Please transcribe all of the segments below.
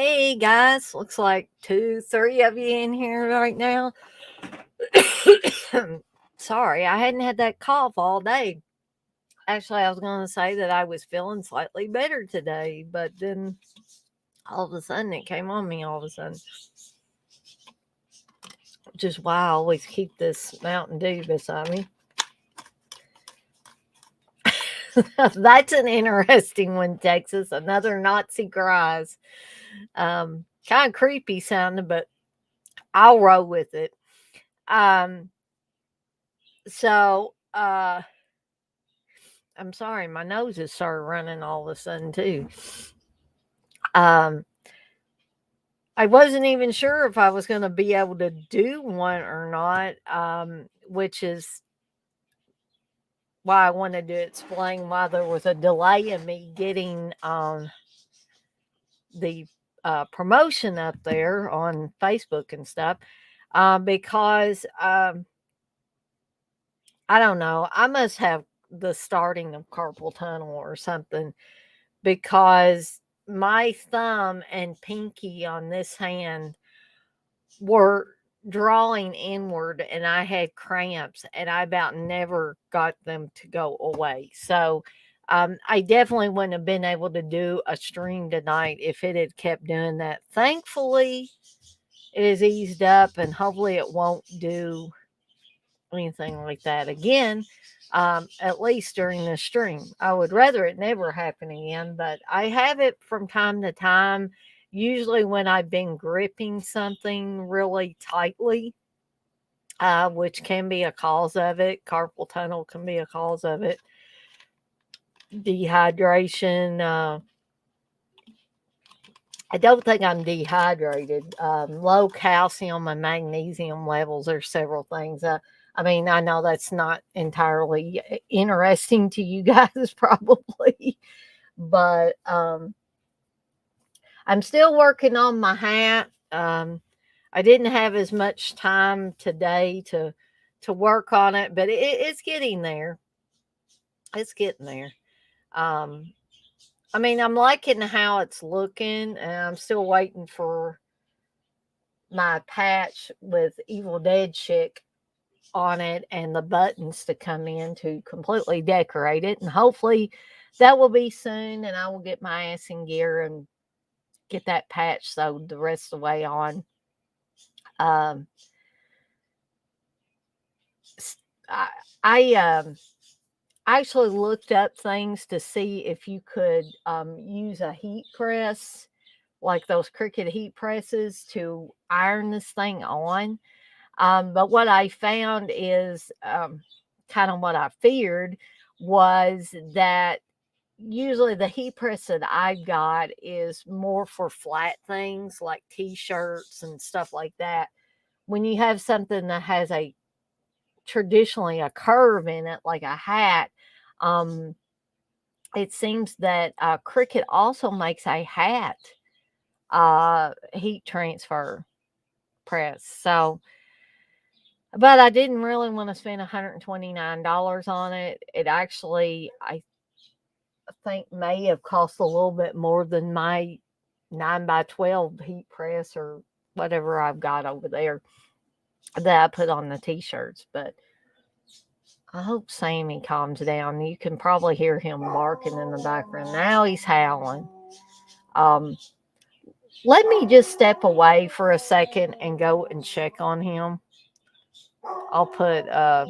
Hey guys, looks like two, three of you in here right now. Sorry, I hadn't had that cough all day. Actually, I was going to say that I was feeling slightly better today, but then all of a sudden it came on me all of a sudden, which is why I always keep this Mountain Dew beside me. That's an interesting one, Texas. Another Nazi cries. Kind of creepy sounding, but I'll roll with it. Um, so I'm sorry, my nose has started running all of a sudden too. Um, I wasn't even sure if I was going to be able to do one or not, which is why I wanted to explain why there was a delay in me getting the promotion up there on Facebook and stuff. Because I don't know, I must have the starting of carpal tunnel or something because my thumb and pinky on this hand were drawing inward and I had cramps and I about never got them to go away. So I definitely wouldn't have been able to do a stream tonight if it had kept doing that. Thankfully, it has eased up and hopefully it won't do anything like that again, at least during the stream. I would rather it never happen again, but I have it from time to time, usually when I've been gripping something really tightly, which can be a cause of it. Carpal tunnel can be a cause of it. Dehydration. I don't think I'm dehydrated. Low calcium and magnesium levels are several things. I mean, I know that's not entirely interesting to you guys, probably, but I'm still working on my hat. I didn't have as much time today to work on it, but it's getting there. It's getting there. Um, I mean, I'm liking how it's looking, and I'm still waiting for my patch with Evil Dead chick on it and the buttons to come in to completely decorate it. And hopefully that will be soon. And I will get my ass in gear and get that patch sewed the rest of the way on. Um, I, I actually looked up things to see if you could use a heat press, like those Cricut heat presses, to iron this thing on. But what I found is kind of what I feared was that usually the heat press that I got is more for flat things like t-shirts and stuff like that. When you have something that has a traditionally a curve in it, like a hat, um, it seems that Cricut also makes a hat heat transfer press. So, but I didn't really want to spend $129 on it. It actually, I think, may have cost a little bit more than my 9 by 12 heat press or whatever I've got over there that I put on the t-shirts. But I hope Sammy calms down. You can probably hear him barking in the background. Now he's howling. Um, Let me just step away for a second and go and check on him. I'll put the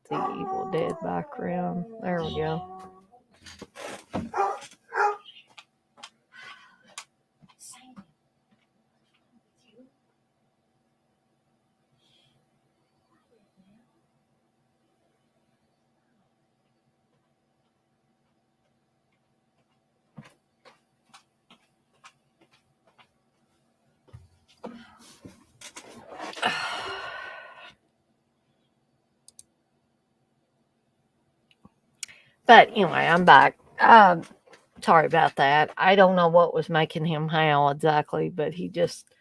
Evil Dead background. There we go. But anyway, I'm back. Sorry about that. I don't know what was making him howl exactly, but he just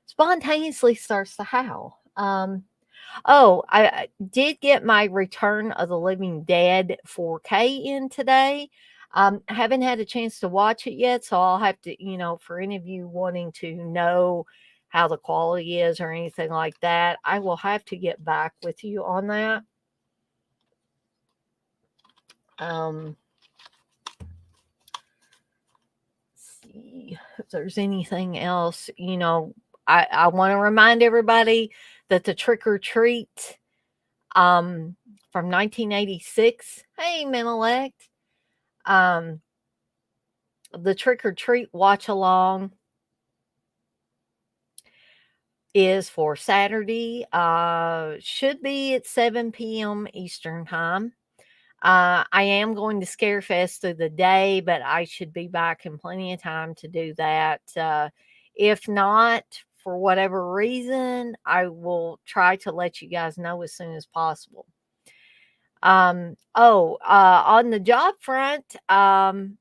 spontaneously starts to howl. I did get my Return of the Living Dead 4K in today. Haven't had a chance to watch it yet, so I'll have to, for any of you wanting to know how the quality is or anything like that, I will have to get back with you on that. Um, see if there's anything else. I want to remind everybody that the Trick or Treat um, from 1986, hey, Menelect, um, the Trick or Treat watch along is for Saturday. Should be at 7 p.m. Eastern time. I am going to Scarefest through the day, but I should be back in plenty of time to do that. If not, for whatever reason, I will try to let you guys know as soon as possible. On the job front, I'm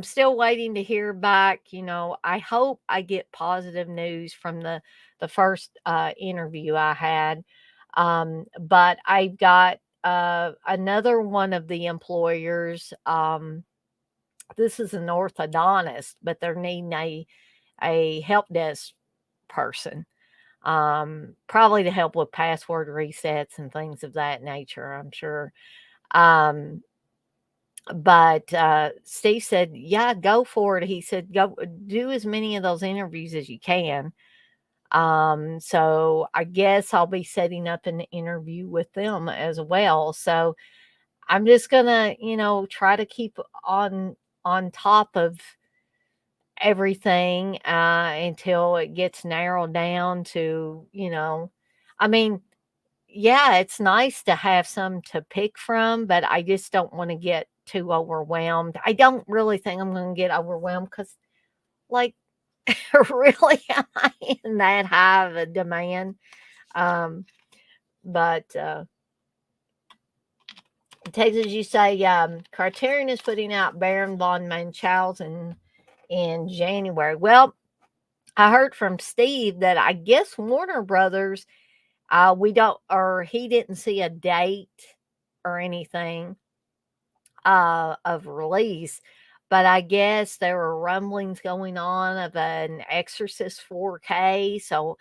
still waiting to hear back. I hope I get positive news from the first interview I had. But I've got another one of the employers. This is an orthodontist, but they're needing a help desk person, probably to help with password resets and things of that nature, I'm sure. Um, but Steve said, "Yeah, go for it." He said, "Go do as many of those interviews as you can." So I guess I'll be setting up an interview with them as well. So I'm just gonna, try to keep on top of everything until it gets narrowed down to, I mean, yeah, it's nice to have some to pick from, but I just don't want to get too overwhelmed. I don't really think I'm going to get overwhelmed because, like, really, I in that high of a demand. Um, but Texas, you say Criterion is putting out Baron von Munchausen in January. Well, I heard from Steve that I guess Warner Brothers, we don't, or he didn't see a date or anything of release, but I guess there were rumblings going on of an Exorcist 4K. So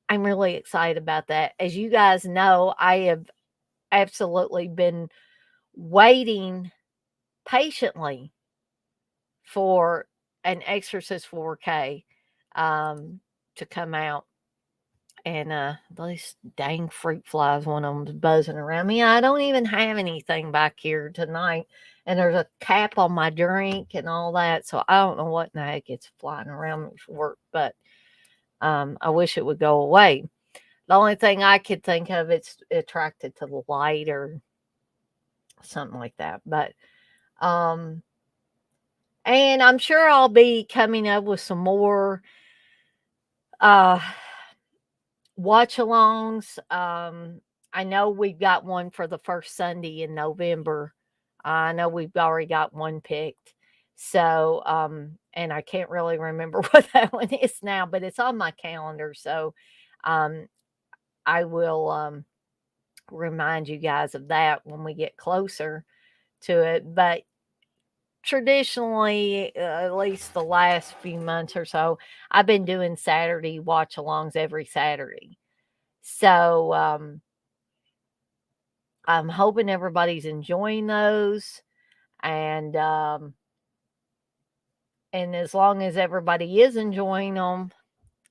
I'm really excited about that. As you guys know, I have absolutely been waiting patiently for an Exorcist 4K to come out. And these dang fruit flies, one of them's buzzing around me. I don't even have anything back here tonight. And there's a cap on my drink and all that. So I don't know what in the heck it's flying around me for. But I wish it would go away. The only thing I could think of, it's attracted to the light or something like that. But and I'm sure I'll be coming up with some more uh watch alongs. I know we've got one for the first Sunday in November. I know we've already got one picked. So, and I can't really remember what that one is now, but it's on my calendar. So, um, I will remind you guys of that when we get closer to it. But traditionally, at least the last few months or so, I've been doing Saturday watch alongs every Saturday. So, I'm hoping everybody's enjoying those, and as long as everybody is enjoying them,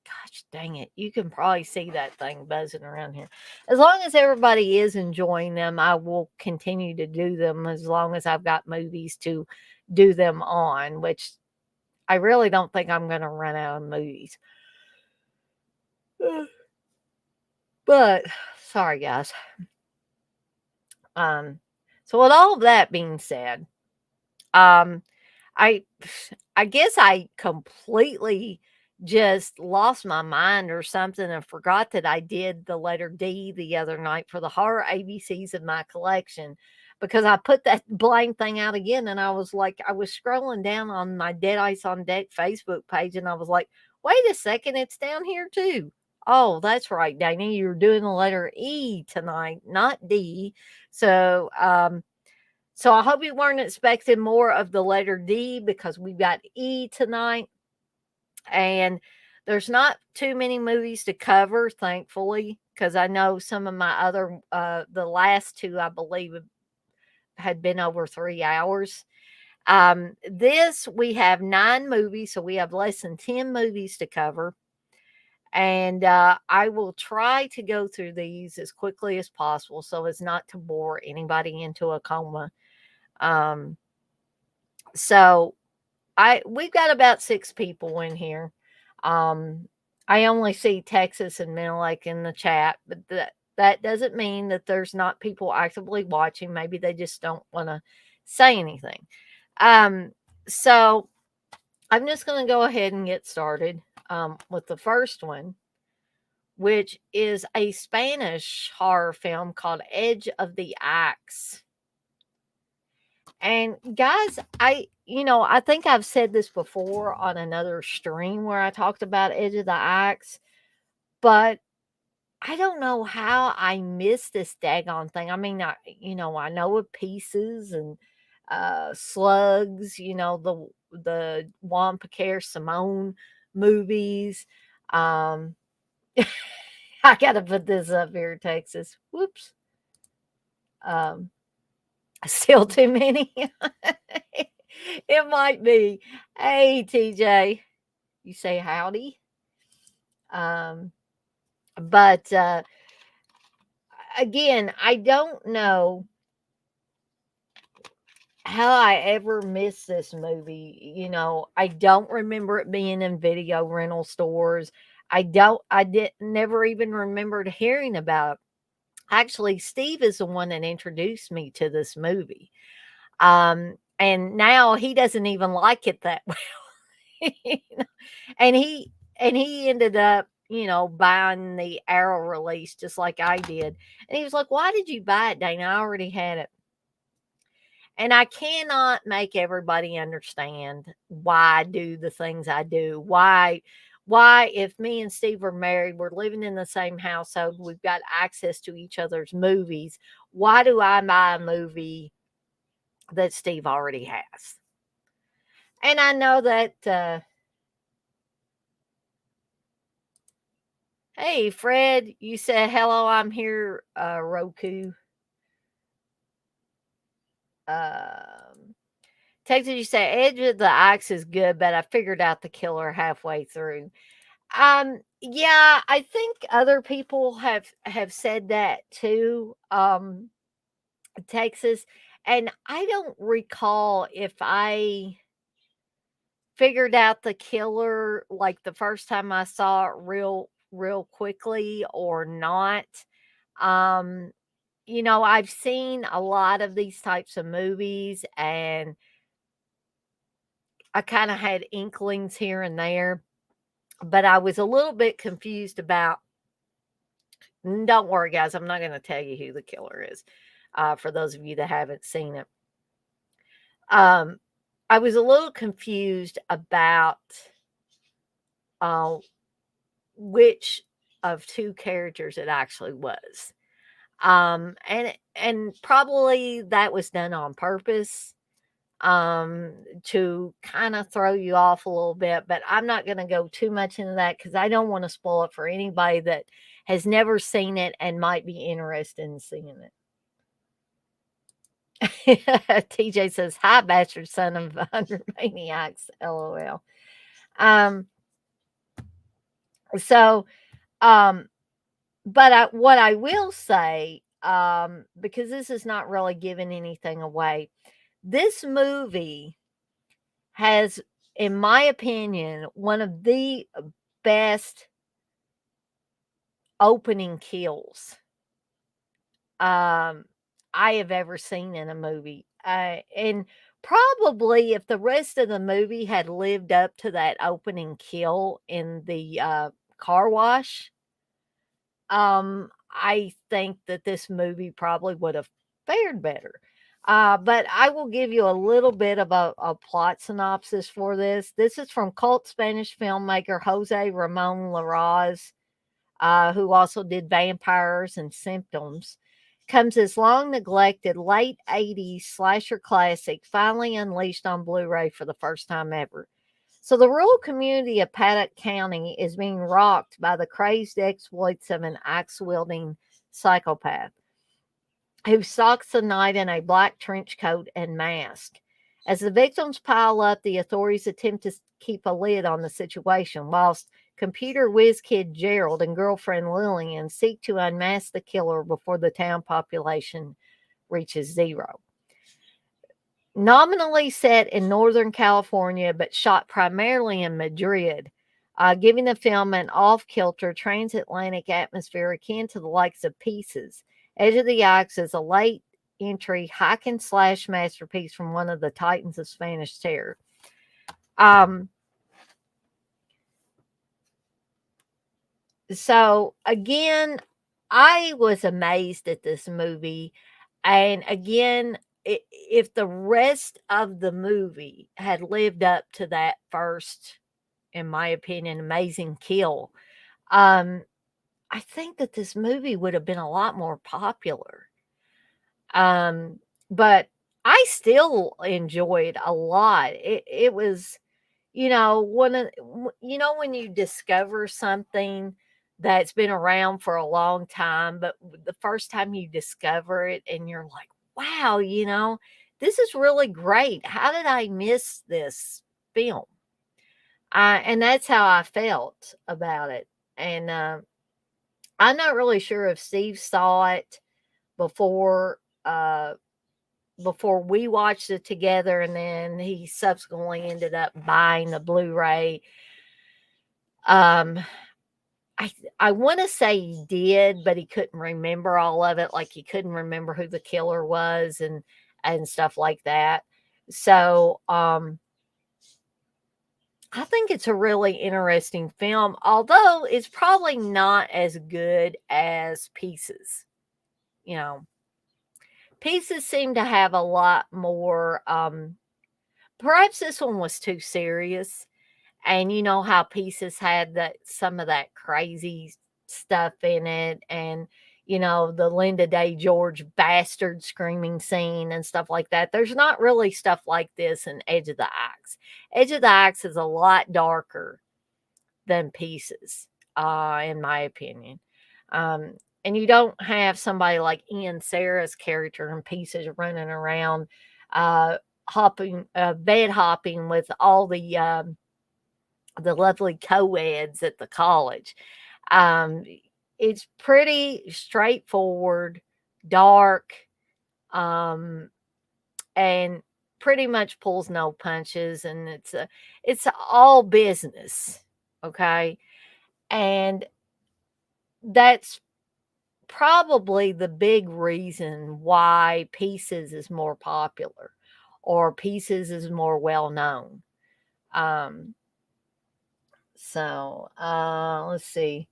gosh dang it, you can probably see that thing buzzing around here. As long as everybody is enjoying them, I will continue to do them as long as I've got movies to do them on, which I really don't think I'm going to run out of movies. But sorry, guys. So with all of that being said, um, I I guess I completely just lost my mind or something and forgot that I did the letter D the other night for the horror ABCs of my collection, because I put that blank thing out again and I was like, I was scrolling down on my Deadites on Deck Facebook page and I was like, wait a second, it's down here too. Oh, that's right, Danny. You're doing the letter E tonight, not D. So So I hope you weren't expecting more of the letter D because we've got E tonight. And there's not too many movies to cover, thankfully, because I know some of my other, the last two, I believe, had been over 3 hours. This, we have 9 movies, so we have less than 10 movies to cover. And I will try to go through these as quickly as possible so as not to bore anybody into a coma. Um, so we've got about 6 people in here. Um, I only see Texas and Menelec in the chat, but that doesn't mean that there's not people actively watching. Maybe they just don't want to say anything. So I'm just going to go ahead and get started with the first one, which is a Spanish horror film called Edge of the Axe. And guys, I think I've said this before on another stream where I talked about Edge of the Axe, but I don't know how I missed this daggone thing. I mean, I know of Pieces and Slugs, the Juan Piquer Simone movies. Um, I gotta put this up here, Texas. Whoops. Um, Still too many. It might be. Hey, TJ, you say howdy. Um, but again, I don't know how I ever missed this movie. I don't remember it being in video rental stores. I did never even remembered hearing about it. Actually, Steve is the one that introduced me to this movie. And now he doesn't even like it that well. You know? And he ended up, buying the Arrow release just like I did. And he was like, "Why did you buy it, Dana? I already had it." And I cannot make everybody understand why I do the things I do. Why if me and Steve are married, we're living in the same household, we've got access to each other's movies, why do I buy a movie that Steve already has? And I know that hey, Fred, you said hello, I'm here, Roku. Um, Texas, you say Edge of the Axe is good, but I figured out the killer halfway through. Yeah, I think other people have said that too. Texas, and I don't recall if I figured out the killer like the first time I saw it real quickly or not. Um, I've seen a lot of these types of movies and I kind of had inklings here and there, but I was a little bit confused about. Don't worry, guys, I'm not going to tell you who the killer is. For those of you that haven't seen it, um, I was a little confused about uh, which of two characters it actually was. And probably that was done on purpose to kind of throw you off a little bit, but I'm not going to go too much into that because I don't want to spoil it for anybody that has never seen it and might be interested in seeing it. TJ says, "Hi, bastard son of 100 maniacs." LOL. Um, so, um, but what I will say, because this is not really giving anything away, this movie has, in my opinion, one of the best opening kills um, I have ever seen in a movie. And probably if the rest of the movie had lived up to that opening kill in the car wash, I think that this movie probably would have fared better. But I will give you a little bit of a plot synopsis for this. This is from cult Spanish filmmaker Jose Ramon Larraz, who also did Vampires and Symptoms. comes this long neglected late 80s slasher classic finally unleashed on Blu ray for the first time ever. So, the rural community of Paddock County is being rocked by the crazed exploits of an axe wielding psychopath who stalks the night in a black trench coat and mask. As the victims pile up, the authorities attempt to keep a lid on the situation, whilst computer whiz kid Gerald and girlfriend Lillian seek to unmask the killer before the town population reaches zero. Nominally set in Northern California, but shot primarily in Madrid, giving the film an off kilter transatlantic atmosphere akin to the likes of Pieces. Edge of the Axe is a late entry hack and slash masterpiece from one of the titans of Spanish terror. So again, I was amazed at this movie. And again, if the rest of the movie had lived up to that first, in my opinion, amazing kill, um, I think that this movie would have been a lot more popular. But I still enjoyed a lot. It was, when you discover something that's been around for a long time, but the first time you discover it and you're like, wow, this is really great. How did I miss this film? And that's how I felt about it. And I'm not really sure if Steve saw it before uh, before we watched it together, and then he subsequently ended up buying the Blu-ray. Um, I want to say he did, but he couldn't remember all of it. Like he couldn't remember who the killer was and stuff like that. So I think it's a really interesting film, although it's probably not as good as Pieces. You know, Pieces seem to have a lot more. Perhaps this one was too serious. And you know how Pieces had that some of that crazy stuff in it, and the Linda Day George bastard screaming scene and stuff like that. There's not really stuff like this in Edge of the Axe. Edge of the Axe is a lot darker than Pieces, in my opinion. Um, and you don't have somebody like Ian Sarah's character in Pieces running around, bed hopping with all the lovely co-eds at the college. Um, it's pretty straightforward, dark, um, and pretty much pulls no punches, and it's all business, okay? And that's probably the big reason why Pieces is more popular or Pieces is more well known. Um, let's see.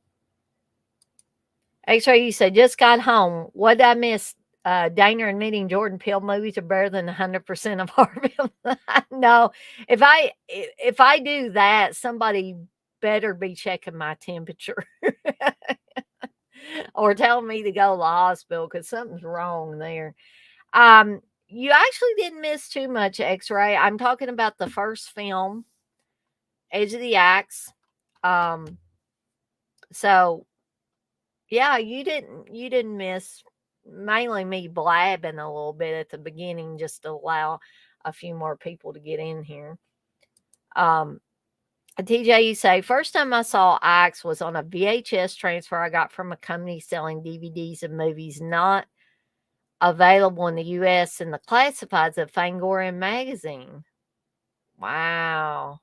X-Ray, you said, just got home. What did I miss? Dana and meeting Jordan Peele movies are better than 100% of our films. No, if I do that, somebody better be checking my temperature or telling me to go to the hospital because something's wrong there. You actually didn't miss too much, X-Ray. I'm talking about the first film, Edge of the Axe. Um, so yeah, you didn't miss mainly me blabbing a little bit at the beginning just to allow a few more people to get in here. Um, TJ, you say, first time I saw Axe was on a VHS transfer I got from a company selling DVDs of movies not available in the US in the classifieds of Fangoria magazine. Wow.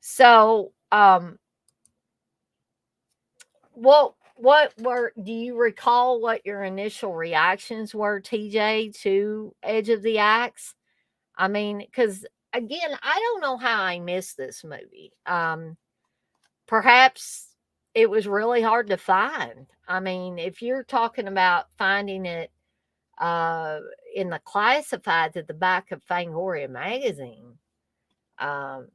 So, do you recall what your initial reactions were, TJ, to Edge of the Axe? I mean, because again, I don't know how I missed this movie. Perhaps it was really hard to find. I mean, if you're talking about finding it uh, in the classifieds at the back of Fangoria magazine, um,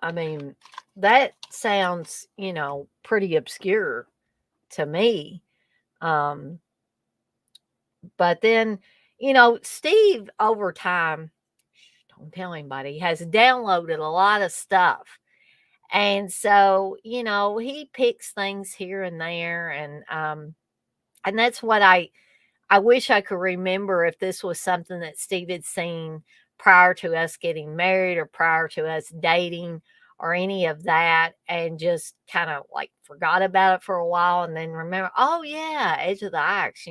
I mean, that sounds, pretty obscure to me. Um, but then, Steve over time, don't tell anybody, has downloaded a lot of stuff. And so, he picks things here and there, and that's what I wish I could remember if this was something that Steve had seen prior to us getting married or prior to us dating or any of that, and just kind of like forgot about it for a while and then remember, oh yeah, Edge of the Axe.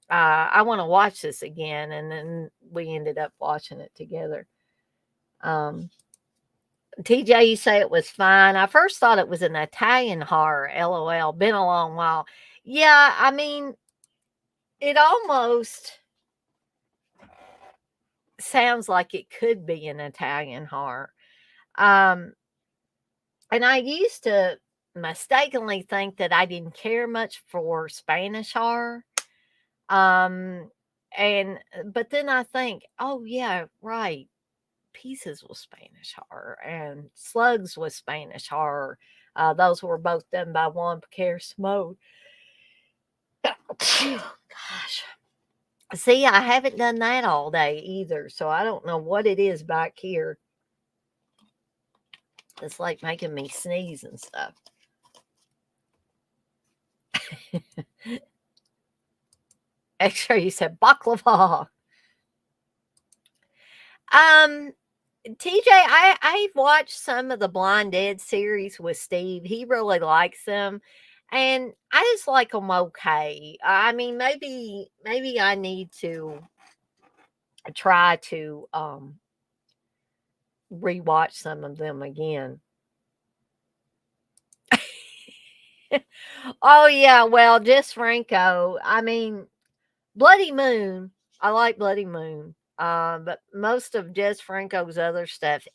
I want to watch this again. And then we ended up watching it together. Um, TJ, you say it was fine. I first thought it was an Italian horror. LOL. Been a long while. Yeah, I mean, it almost sounds like it could be an Italian horror. Um, and I used to mistakenly think that I didn't care much for Spanish horror. Um, but then I think, oh yeah, right. Pieces was Spanish horror and Slugs was Spanish horror. Those were both done by Juan Piquer Smoke. Gosh. See, I haven't done that all day either, so I don't know what it is back here. It's like making me sneeze and stuff. X-ray, you said baklava. Um, TJ, I've watched some of the Blind Dead series with Steve. He really likes them, and I just like them okay. I mean, maybe I need to try to rewatch some of them again. Oh yeah, well, Jess Franco. I mean, Bloody Moon. I like Bloody Moon. But most of Jess Franco's other stuff,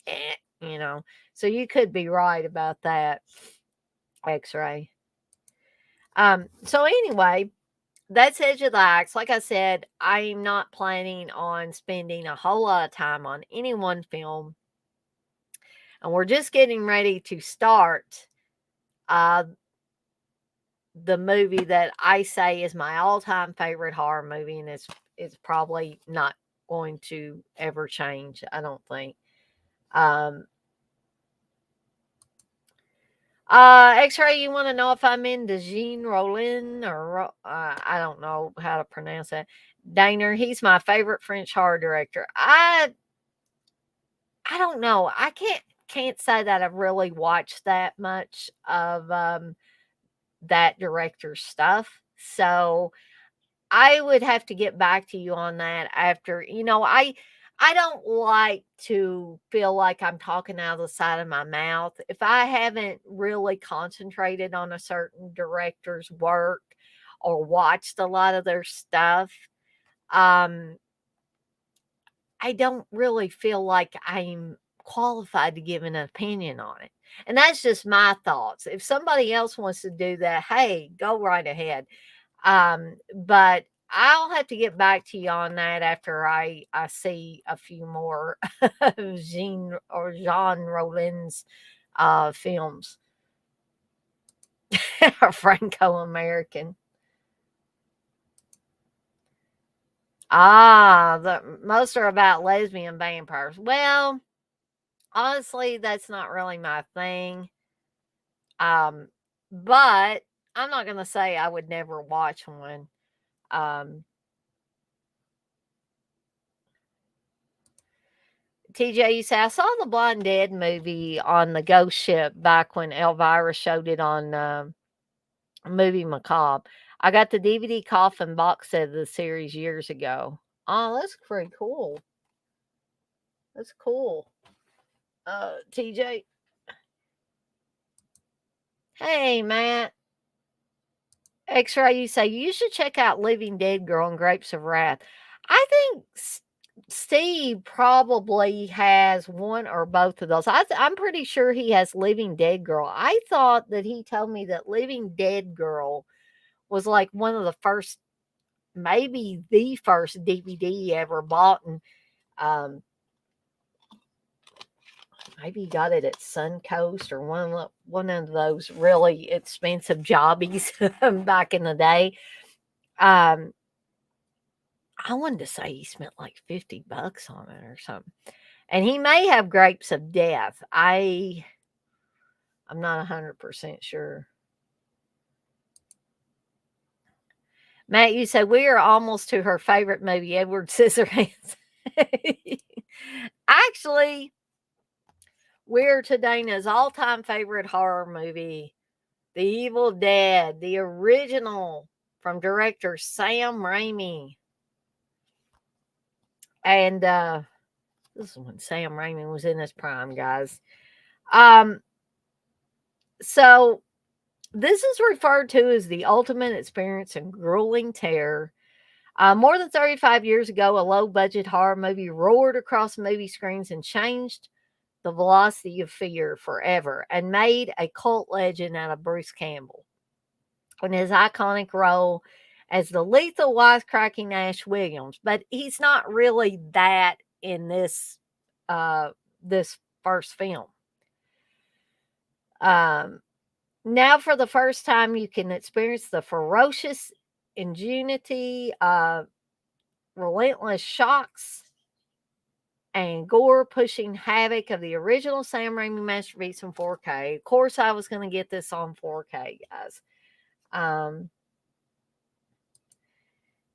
you know. So you could be right about that, X-ray. So anyway, that's Edge of the Axe. Like I said, I'm not planning on spending a whole lot of time on any one film. And we're just getting ready to start uh the movie that I say is my all-time favorite horror movie, and it's probably not going to ever change, I don't think. Um X-ray, you want to know if I'm into Jean Rollin or I don't know how to pronounce that. Daner, he's my favorite French horror director. I don't know. I can't say that I've really watched that much of that director's stuff. So I would have to get back to you on that after, I don't like to feel like I'm talking out of the side of my mouth. If I haven't really concentrated on a certain director's work or watched a lot of their stuff, um, I don't really feel like I'm qualified to give an opinion on it. And that's just my thoughts. If somebody else wants to do that, hey, go right ahead. But I'll have to get back to you on that after I see a few more of Jean Rollins films. Franco American. Most are about lesbian vampires. Well, honestly, that's not really my thing. Um, but I'm not gonna say I would never watch one. Um, TJ, you say I saw the Blonde Dead movie on the Ghost Ship back when Elvira showed it on Movie Macabre. I got the DVD coffin box set of the series years ago. Oh, that's pretty cool. That's cool. TJ. Hey, Matt. X-ray, you say you should check out Living Dead Girl and Grapes of Wrath. I think Steve probably has one or both of those. I'm pretty sure he has Living Dead Girl. I thought that he told me that Living Dead Girl was like one of the first, maybe the first DVD he ever bought. And um, maybe he got it at Suncoast or one of those really expensive jobbies back in the day. Um, I wanted to say he spent like $50 on it or something. And he may have Grapes of Death. I'm not 100% sure. Matt, you said we are almost to her favorite movie, Edward Scissorhands. Actually, we're to Dana's all-time favorite horror movie, The Evil Dead, the original from director Sam Raimi. And this is when Sam Raimi was in his prime, guys. Um, so this is referred to as the ultimate experience in grueling terror. More than 35 years ago, a low budget horror movie roared across movie screens and changed the velocity of fear forever and made a cult legend out of Bruce Campbell in his iconic role as the lethal wisecracking Ash Williams. But he's not really that in uh, this first film. Um, Now, for the first time, you can experience the ferocious ingenuity, relentless shocks, and gore pushing havoc of the original Sam Raimi masterpiece in 4K. Of course, I was going to get this on 4K, guys.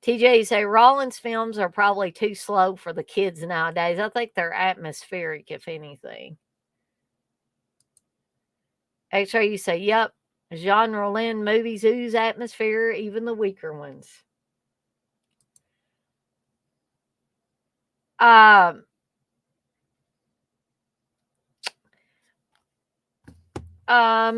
TJ, you say Rollins films are probably too slow for the kids nowadays. I think they're atmospheric, if anything. X-Ray, you say, yep. Jean Rollin movies ooze atmosphere, even the weaker ones. Um,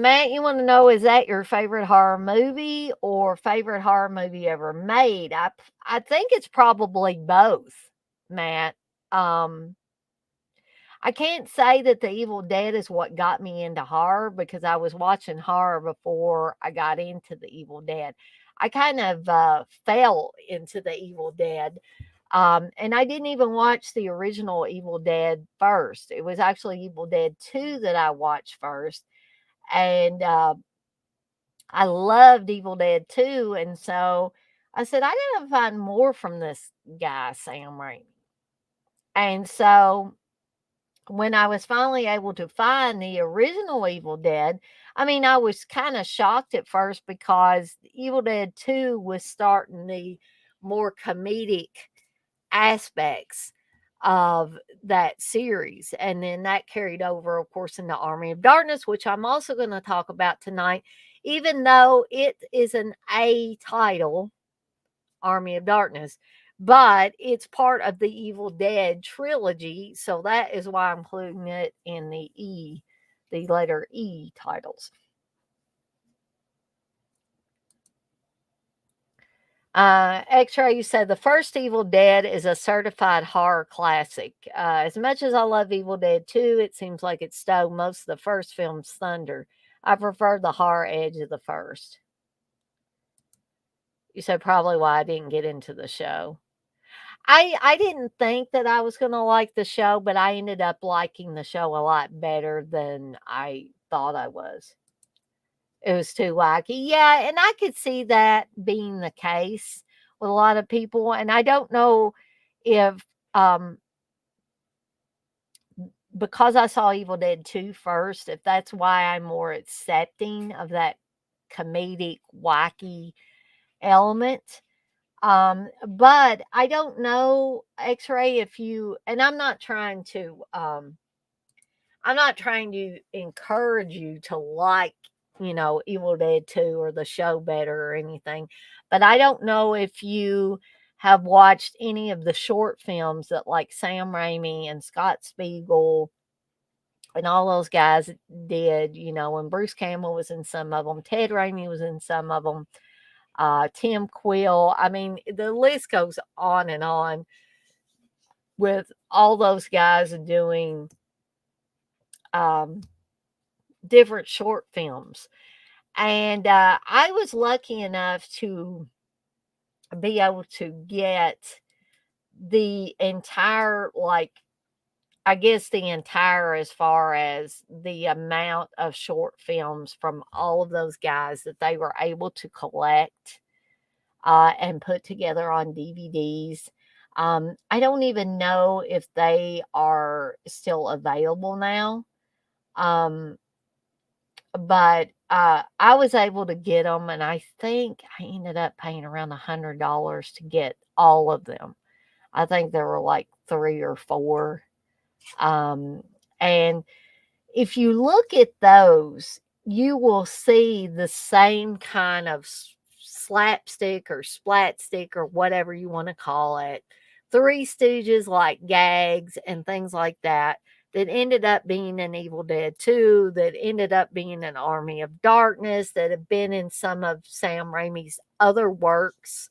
Matt, you want to know, is that your favorite horror movie or favorite horror movie ever made? I think it's probably both, Matt. Um, I can't say that The Evil Dead is what got me into horror because I was watching horror before I got into The Evil Dead. I kind of fell into The Evil Dead. And I didn't even watch the original Evil Dead first. It was actually Evil Dead 2 that I watched first. And I loved Evil Dead 2. And so I said, I got to find more from this guy, Sam Raimi. And so when I was finally able to find the original Evil Dead, I mean, I was kind of shocked at first because Evil Dead 2 was starting the more comedic aspects of that series. And then that carried over, of course, into Army of Darkness, which I'm also going to talk about tonight, even though it is an A title, Army of Darkness, but it's part of the Evil Dead trilogy. So that is why I'm including it in the letter E titles. X-Ray, you said the first Evil Dead is a certified horror classic. As much as I love Evil Dead 2, it seems like it stole most of the first film's thunder. I prefer the horror edge of the first. You said probably why I didn't get into the show. I didn't think that I was gonna like the show, but I ended up liking the show a lot better than I thought I was. It was too wacky. Yeah, and I could see that being the case with a lot of people, and I don't know if, um, because I saw Evil Dead 2 first, if that's why I'm more accepting of that comedic, wacky element. But I don't know, X-Ray, if you and I'm not trying to encourage you to like, Evil Dead 2 or the show better or anything. But I don't know if you have watched any of the short films that like Sam Raimi and Scott Spiegel and all those guys did, and Bruce Campbell was in some of them, Ted Raimi was in some of them, Tim Quill. I mean, the list goes on and on with all those guys doing um, different short films. And I was lucky enough to be able to get the entire, like, I guess the entire as far as the amount of short films from all of those guys that they were able to collect, and put together on DVDs. I don't even know if they are still available now. Um, but I was able to get them, and I think I ended up paying around $100 to get all of them. I think there were like three or four. Um, and if you look at those, you will see the same kind of slapstick or splat stick or whatever you want to call it. Three Stooges like gags and things like that that ended up being an Evil Dead 2, that ended up being an Army of Darkness, that have been in some of Sam Raimi's other works,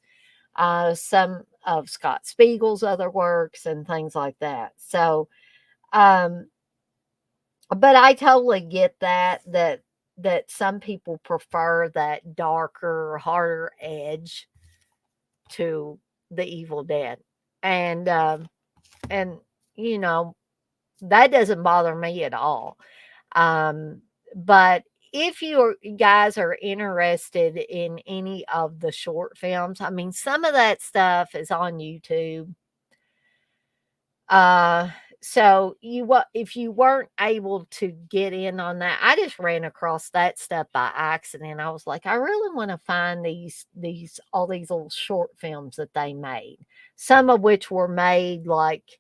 some of Scott Spiegel's other works, and things like that. So, um, but I totally get that some people prefer that darker, harder edge to the Evil Dead. And and you know, that doesn't bother me at all. Um but if you guys are interested in any of the short films, I mean, some of that stuff is on YouTube. Uh, so if you weren't able to get in on that, I just ran across that stuff by accident. I was like, I really want to find these all these little short films that they made. Some of which were made like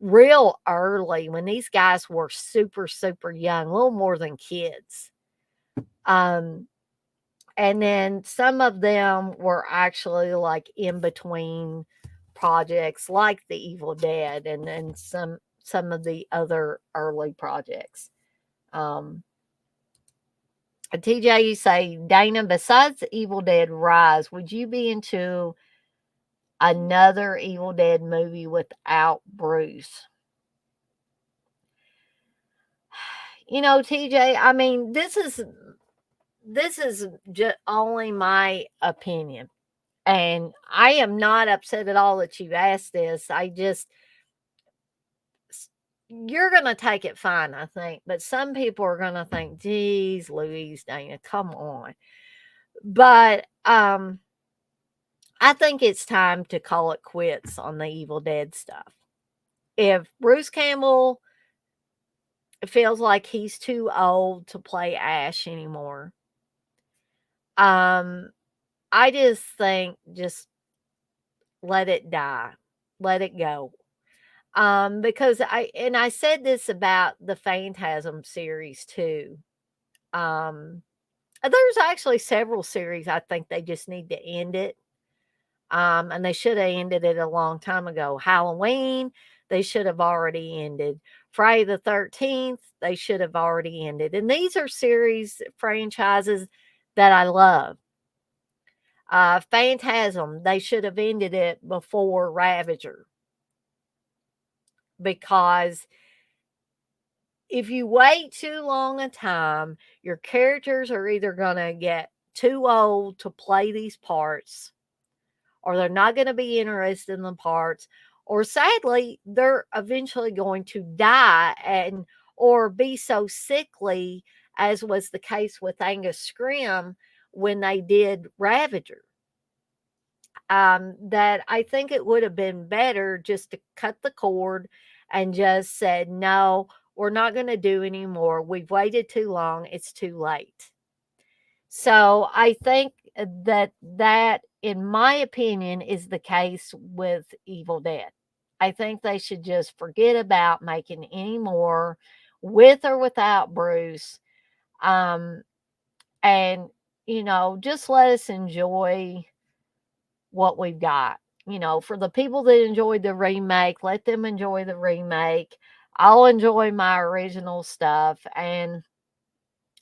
real early when these guys were super, super young, a little more than kids. Um, and then some of them were actually like in between projects like The Evil Dead and then some of the other early projects. Um, TJ, you say, Dana, besides Evil Dead Rise, would you be into another Evil Dead movie without Bruce? TJ, I mean, this is just only my opinion. And I am not upset at all that you asked this. You're going to take it fine, I think. But some people are going to think, geez, Louise, Dana, come on. But I think it's time to call it quits on the Evil Dead stuff. If Bruce Campbell feels like he's too old to play Ash anymore, um, I just think just let it die. Let it go. Because I said this about the Phantasm series too. Um, there's actually several series I think they just need to end it. And they should have ended it a long time ago. Halloween, they should have already ended. Friday the 13th, they should have already ended. And these are series franchises that I love. Phantasm, they should have ended it before Ravager because if you wait too long a time, your characters are either going to get too old to play these parts, or they're not going to be interested in the parts, or sadly, they're eventually going to die and or be so sickly, as was the case with Angus Scrim when they did Ravager. That I think it would have been better just to cut the cord and just said, no, we're not going to do anymore. We've waited too long. It's too late. So I think that, in my opinion, is the case with Evil Dead. I think they should just forget about making any more with or without Bruce. Um, and, just let us enjoy what we've got. For the people that enjoyed the remake, let them enjoy the remake. I'll enjoy my original stuff. And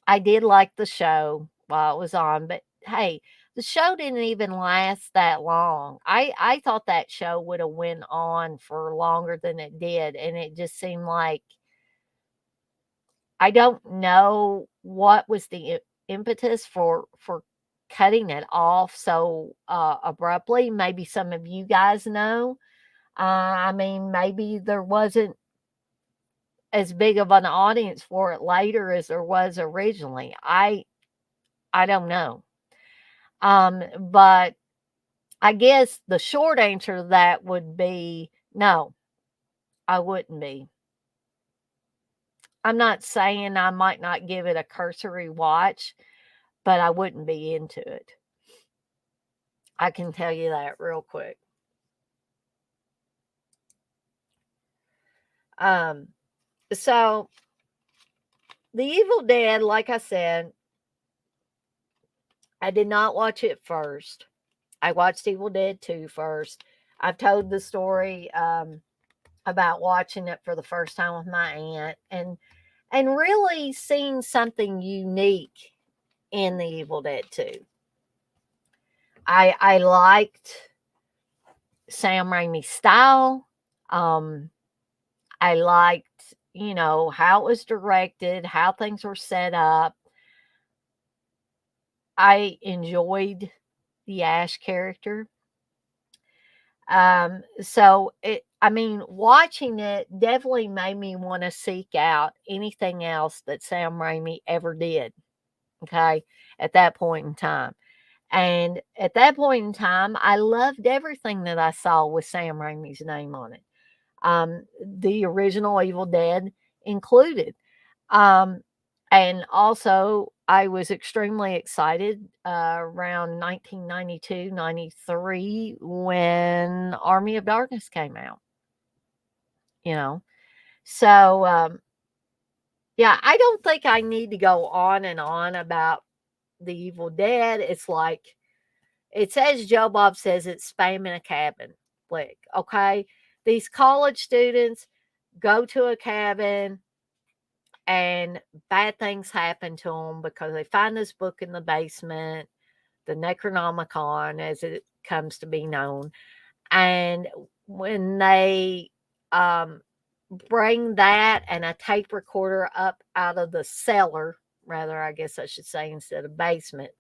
I did like the show while it was on, but hey, the show didn't even last that long. I thought that show would have went on for longer than it did, and it just seemed like I don't know what was the impetus for cutting it off so abruptly. Maybe some of you guys know. I mean, maybe there wasn't as big of an audience for it later as there was originally. I don't know. But I guess the short answer to that would be no, I wouldn't be. I'm not saying I might not give it a cursory watch, but I wouldn't be into it. I can tell you that real quick. Um, so The Evil Dead, like I said, I did not watch it first. I watched Evil Dead 2 first. I've told the story about watching it for the first time with my aunt and really seeing something unique in The Evil Dead 2. I liked Sam Raimi's style. Um, I liked, how it was directed, how things were set up. I enjoyed the Ash character. Watching it definitely made me want to seek out anything else that Sam Raimi ever did. Okay, at that point in time. And at that point in time, I loved everything that I saw with Sam Raimi's name on it. The original Evil Dead included. Um, and also, I was extremely excited around 1992, 93 when Army of Darkness came out, you know. So, yeah, I don't think I need to go on and on about The Evil Dead. It's like, it says, Joe Bob says it's spam in a cabin flick, okay? These college students go to a cabin and bad things happen to them because they find this book in the basement, the Necronomicon, as it comes to be known. And when they um, bring that and a tape recorder up out of the cellar, rather, I guess I should say, instead of basement.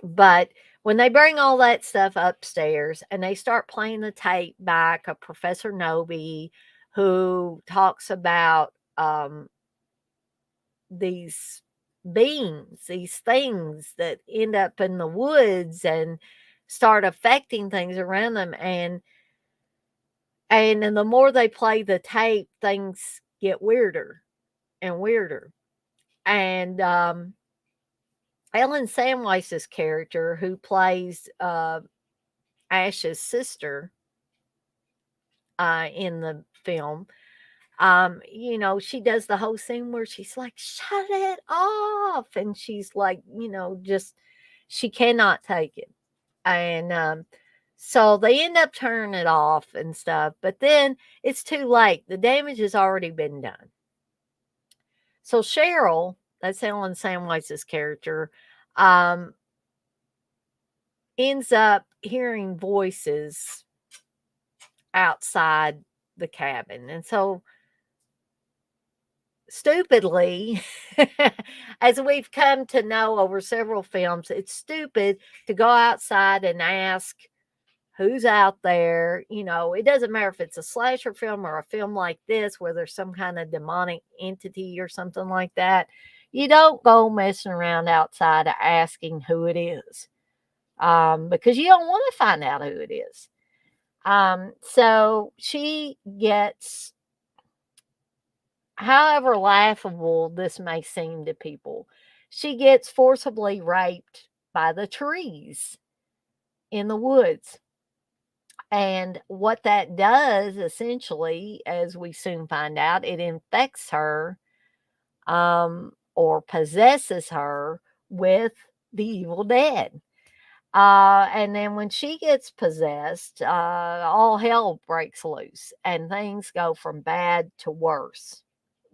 But when they bring all that stuff upstairs and they start playing the tape back of Professor Noby, who talks about these beings, these things that end up in the woods and start affecting things around them, and then the more they play the tape, things get weirder and weirder. And Ellen Samwise's character, who plays Ash's sister in the film, she does the whole scene where she's like, shut it off. And she's like, just, she cannot take it. And so they end up turning it off and stuff. But then it's too late. The damage has already been done. So Cheryl, that's Ellen Samwise's character, um, ends up hearing voices outside the cabin. And so stupidly, as we've come to know over several films, it's stupid to go outside and ask who's out there. It doesn't matter if it's a slasher film or a film like this where there's some kind of demonic entity or something like that. You don't go messing around outside asking who it is, because you don't want to find out who it is. So she gets, however laughable this may seem to people, she gets forcibly raped by the trees in the woods. And what that does, essentially, as we soon find out, it infects her, or possesses her with the Evil Dead. And then when she gets possessed, all hell breaks loose and things go from bad to worse.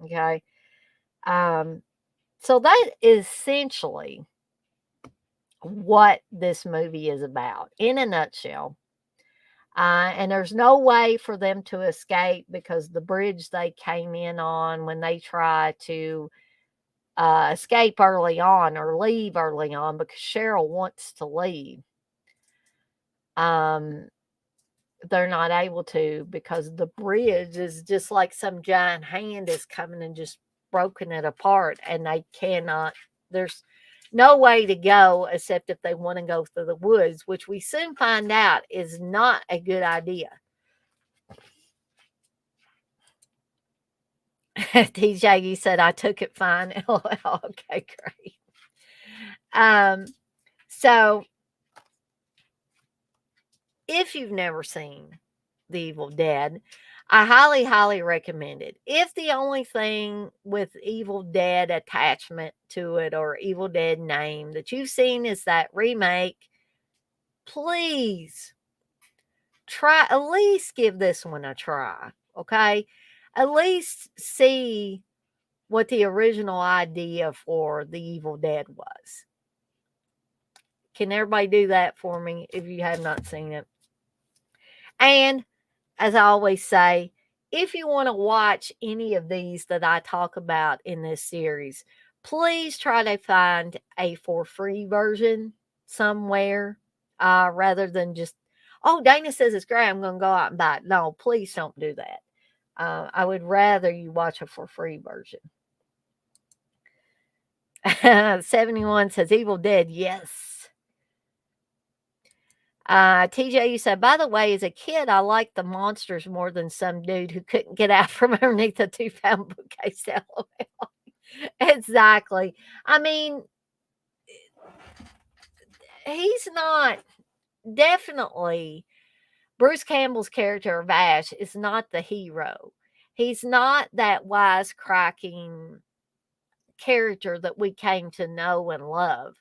Okay. Um, so that is essentially what this movie is about in a nutshell. And there's no way for them to escape because the bridge they came in on, when they try to escape early on or leave early on, because Cheryl wants to leave, um, they're not able to because the bridge is just like some giant hand is coming and just broken it apart, and they cannot. There's no way to go except if they want to go through the woods, which we soon find out is not a good idea. TJ, you said I took it fine. LOL. Okay, great. Um, so if you've never seen The Evil Dead, I highly, highly recommend it. If the only thing with Evil Dead attachment to it or Evil Dead name that you've seen is that remake, please try, at least give this one a try. Okay. At least see what the original idea for The Evil Dead was. Can everybody do that for me if you have not seen it? And as I always say, if you want to watch any of these that I talk about in this series, please try to find a for free version somewhere rather than just, oh, Dana says it's great. I'm going to go out and buy it. No, please don't do that. I would rather you watch a for free version. 71 says Evil Dead. Yes. TJ, you said, by the way, as a kid, I liked the monsters more than some dude who couldn't get out from underneath a 2 pound bookcase. LOL. Exactly. I mean, he's not definitely Bruce Campbell's character of Ash is not the hero. He's not that wisecracking character that we came to know and love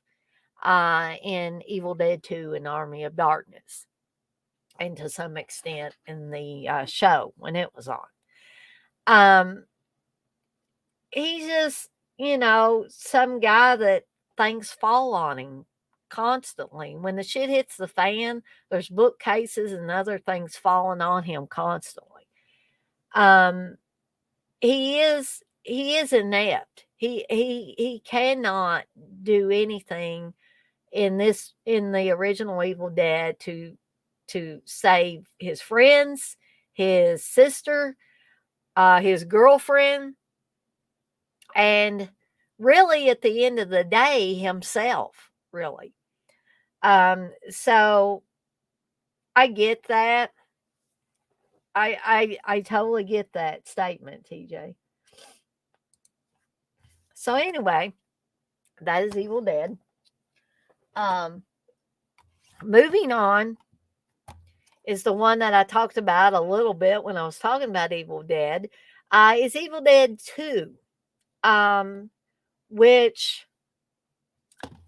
in Evil Dead 2 and Army of Darkness, and to some extent in the show when it was on. He's just, some guy that things fall on him constantly. When the shit hits the fan, there's bookcases and other things falling on him constantly. Um, he is inept. He cannot do anything in the original Evil Dead to save his friends, his sister, his girlfriend, and really at the end of the day himself, really. So I get that. I totally get that statement, TJ. So anyway, that is Evil Dead. Um, Moving on is the one that I talked about a little bit when I was talking about Evil Dead. Is Evil Dead 2, which,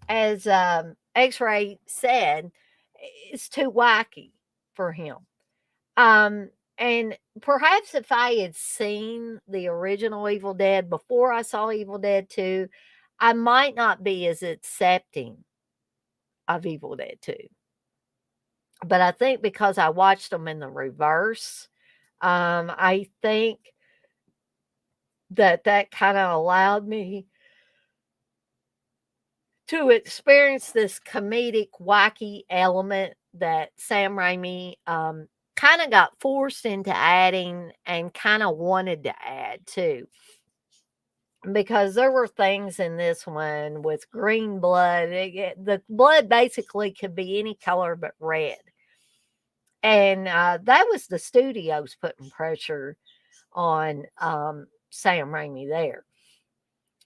as X-Ray said, is too wacky for him. And perhaps if I had seen the original Evil Dead before I saw Evil Dead 2, I might not be as accepting of Evil Dead 2. But I think because I watched them in the reverse, I think that kind of allowed me to experience this comedic, wacky element that Sam Raimi kind of got forced into adding and kind of wanted to add too. Because there were things in this one with green blood. The blood basically could be any color but red. And that was the studios putting pressure on Sam Raimi there.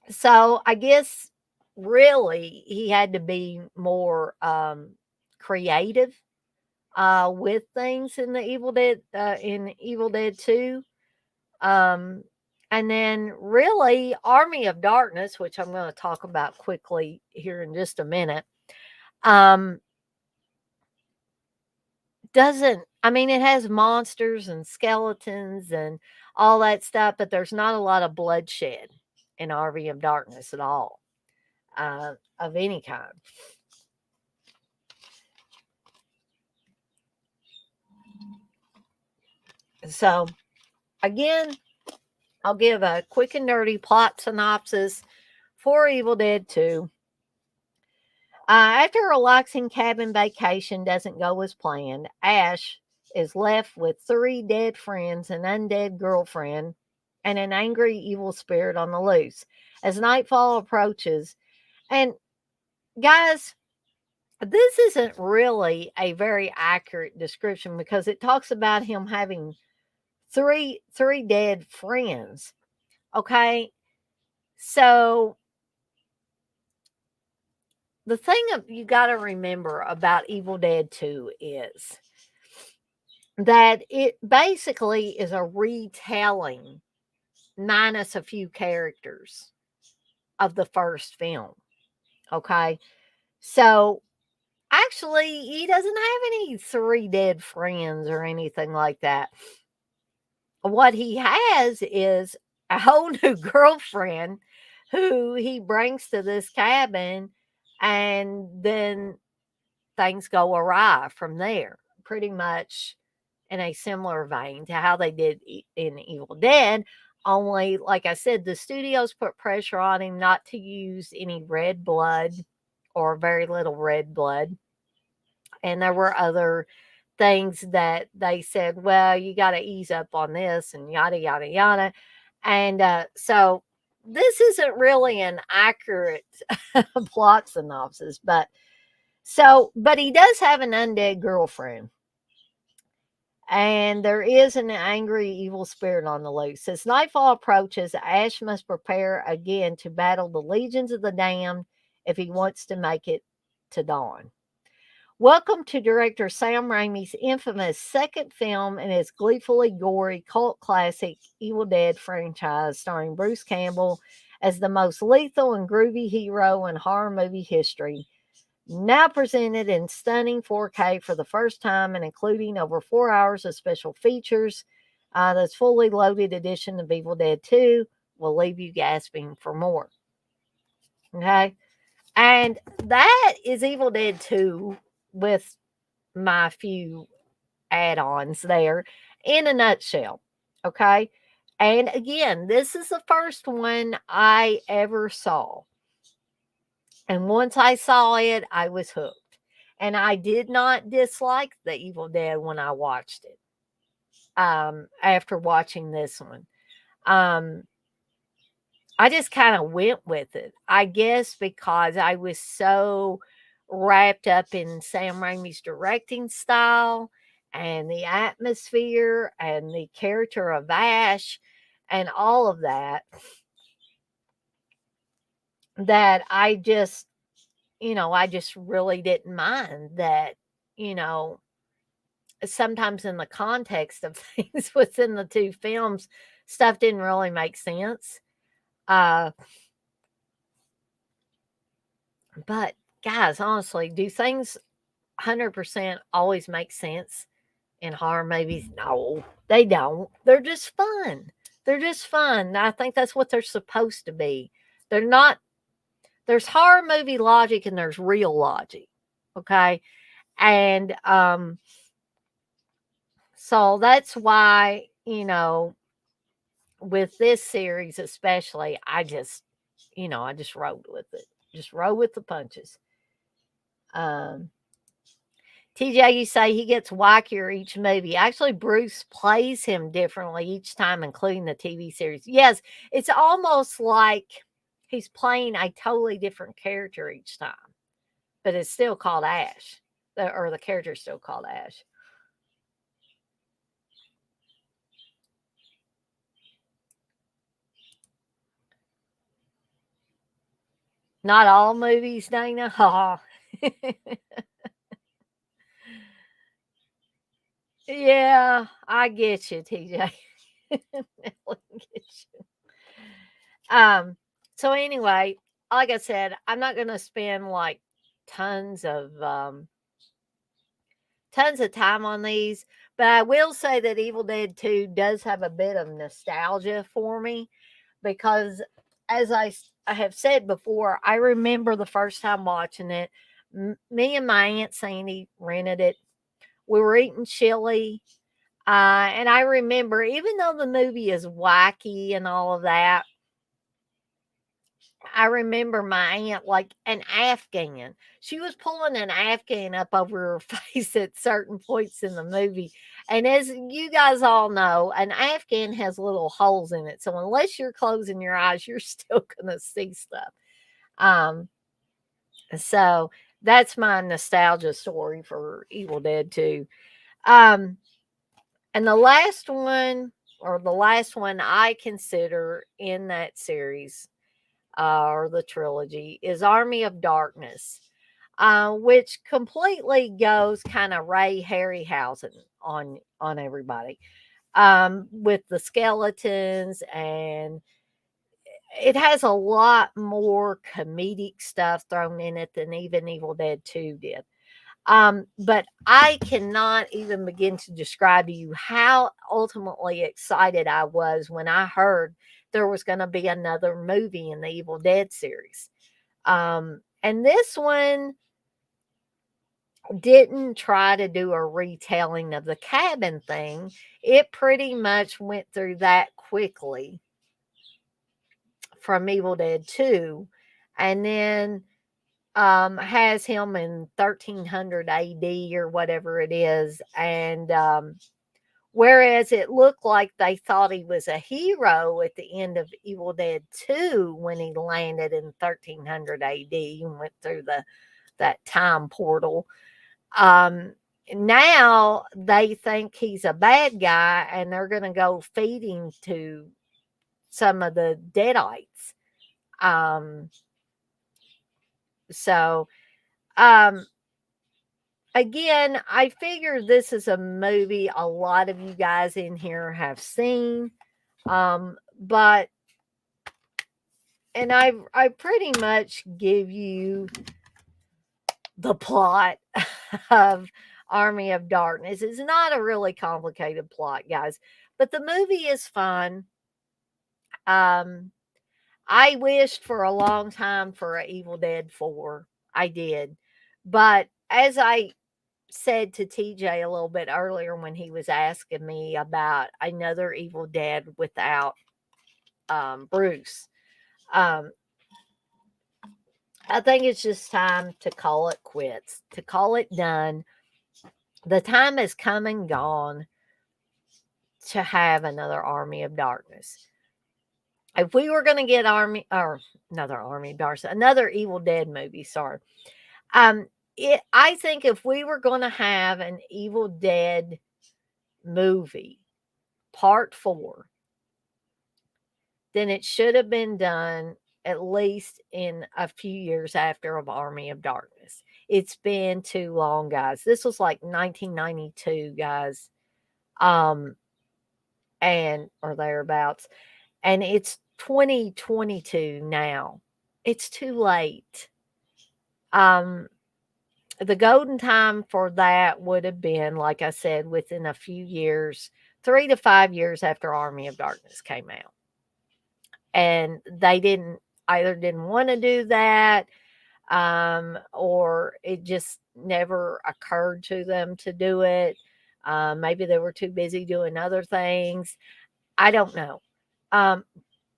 So I guess really he had to be more creative with things in the Evil Dead 2. And then really Army of Darkness, which I'm going to talk about quickly here in just a minute, doesn't, I mean, it has monsters and skeletons and all that stuff, but there's not a lot of bloodshed in Army of Darkness at all, of any kind. So, again, I'll give a quick and dirty plot synopsis for Evil Dead 2. After a relaxing cabin vacation doesn't go as planned, Ash is left with 3 dead friends, an undead girlfriend, and an angry evil spirit on the loose. As nightfall approaches, and guys, this isn't really a very accurate description because it talks about him having three dead friends. Okay, so the thing you got to remember about Evil Dead 2 is that it basically is a retelling minus a few characters of the first film. Okay, so actually, he doesn't have any 3 dead friends or anything like that. What he has is a whole new girlfriend who he brings to this cabin, and then things go awry from there, pretty much in a similar vein to how they did in Evil Dead. Only, like I said, the studios put pressure on him not to use any red blood or very little red blood. And there were other things that they said, well, you got to ease up on this and yada, yada, yada. And so this isn't really an accurate plot synopsis, but he does have an undead girlfriend. And there is an angry evil spirit on the loose. As nightfall approaches, Ash must prepare again to battle the legions of the damned if he wants to make it to dawn. Welcome to director Sam Raimi's infamous second film in his gleefully gory cult classic Evil Dead franchise, starring Bruce Campbell as the most lethal and groovy hero in horror movie history. Now presented in stunning 4K for the first time and including over 4 hours of special features, this fully loaded edition of Evil Dead 2 will leave you gasping for more. Okay? And that is Evil Dead 2 with my few add-ons there in a nutshell. Okay? And again, this is the first one I ever saw. And once I saw it, I was hooked. And I did not dislike The Evil Dead when I watched it. After watching this one. I just kind of went with it. I guess because I was so wrapped up in Sam Raimi's directing style and the atmosphere and the character of Ash and all of that, that I just really didn't mind that, sometimes in the context of things within the two films, stuff didn't really make sense. But guys, honestly, do things 100% always make sense in horror movies? No, they don't. They're just fun. They're just fun. I think that's what they're supposed to be. They're not, there's horror movie logic and there's real logic. Okay. And so that's why, with this series especially, I just rode with it. Just roll with the punches. TJ, you say he gets wackier each movie. Actually, Bruce plays him differently each time, including the TV series. Yes, it's almost like he's playing a totally different character each time, but it's still called Ash, or the character is still called Ash. Not all movies, Dana. Ha. Yeah, I get you, TJ. So anyway, like I said, I'm not gonna spend like tons of tons of time on these, but I will say that Evil Dead 2 does have a bit of nostalgia for me because, as I have said before, I remember the first time watching it. Me and my Aunt Sandy rented it. We were eating chili. And I remember, even though the movie is wacky and all of that, I remember my aunt, like an Afghan. She was pulling an Afghan up over her face at certain points in the movie. And as you guys all know, an Afghan has little holes in it. So unless you're closing your eyes, you're still going to see stuff. Um, so that's my nostalgia story for Evil Dead 2. Um, and the last one I consider in that series or the trilogy is Army of Darkness, which completely goes kind of Ray Harryhausen on everybody, with the skeletons, and it has a lot more comedic stuff thrown in it than even Evil Dead 2 did. But I cannot even begin to describe to you how ultimately excited I was when I heard there was going to be another movie in the Evil Dead series. And this one didn't try to do a retelling of the cabin thing. It pretty much went through that quickly from Evil Dead 2, and then has him in 1300 AD or whatever it is. And whereas it looked like they thought he was a hero at the end of Evil Dead 2 when he landed in 1300 AD and went through that time portal. Um, Now they think he's a bad guy and they're going to go feed him to some of the Deadites. Um, so, um, again, I figure this is a movie a lot of you guys in here have seen. But and I pretty much give you the plot of Army of Darkness. It's not a really complicated plot, guys, but the movie is fun. Um, I wished for a long time for a Evil Dead 4. I did. But as I said to TJ a little bit earlier when he was asking me about another Evil Dead without Bruce, um, I think it's just time to call it quits, to call it done. The time has come and gone to have another Army of Darkness. If we were going to get another Army of Darkness, another Evil Dead movie, sorry. I think if we were going to have an Evil Dead movie, part 4, then it should have been done at least in a few years after of Army of Darkness. It's been too long, guys. This was like 1992, guys. Um, and or thereabouts. And it's 2022 now. It's too late. Um, the golden time for that would have been, like I said, within a few years, 3 to 5 years after Army of Darkness came out. And they didn't want to do that, or it just never occurred to them to do it. Maybe they were too busy doing other things. I don't know. Um,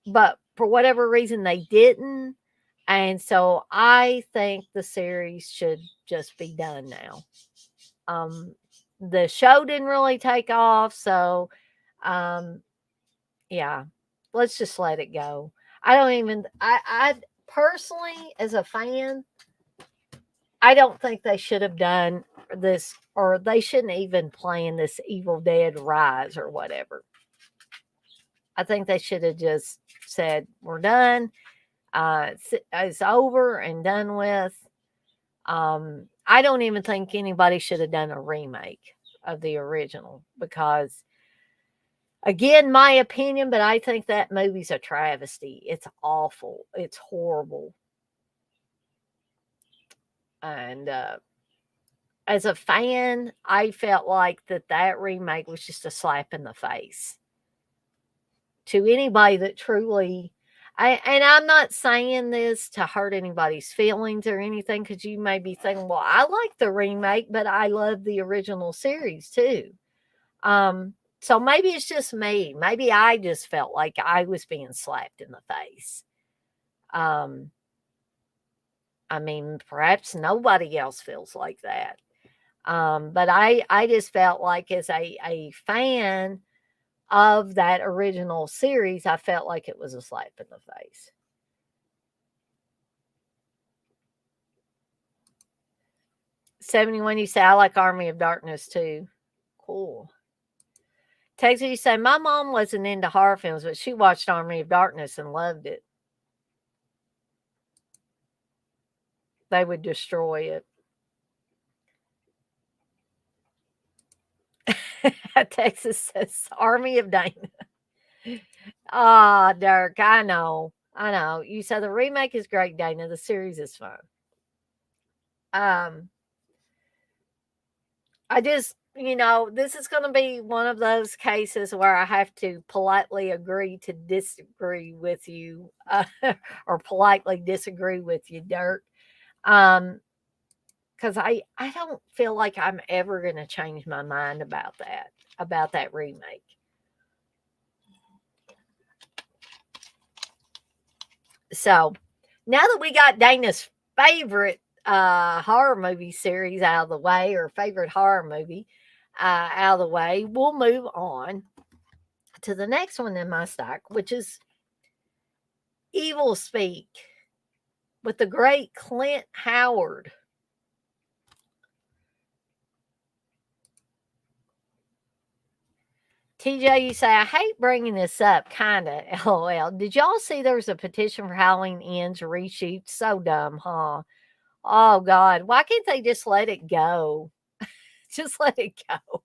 but for whatever reason, they didn't. And so I think the series should just be done now. Um, the show didn't really take off. So, um, yeah, let's just let it go. I personally, as a fan, I don't think they should have done this, or they shouldn't even plan this Evil Dead Rise or whatever. I think they should have just said, we're done. It's over and done with. I don't even think anybody should have done a remake of the original because, again, my opinion, but I think that movie's a travesty. It's awful. It's horrible. And as a fan, I felt like that remake was just a slap in the face to anybody that truly. And I'm not saying this to hurt anybody's feelings or anything, because you may be thinking, well, I like the remake, but I love the original series too. So maybe it's just me. Maybe I just felt like I was being slapped in the face. Um, I mean, perhaps nobody else feels like that. But I just felt like as a fan of that original series, I felt like it was a slap in the face. 71, you say, I like Army of Darkness too. Cool. Texas, you say, my mom wasn't into horror films, but she watched Army of Darkness and loved it. They would destroy it. Texas says, Army of Dana. Ah, Dirk, I know. I know. You said the remake is great, Dana. The series is fun. Um, I just, this is going to be one of those cases where I have to politely agree to disagree with you, or politely disagree with you, Dirk. Um, because I don't feel like I'm ever going to change my mind about that remake. So now that we got Dana's favorite horror movie series out of the way, or favorite horror movie out of the way, we'll move on to the next one in my stack, which is Evil Speak with the great Clint Howard. TJ, you say, I hate bringing this up, kinda, lol. Did y'all see there was a petition for Halloween Ends reshoot? So dumb, huh? Oh, God. Why can't they just let it go? Just let it go.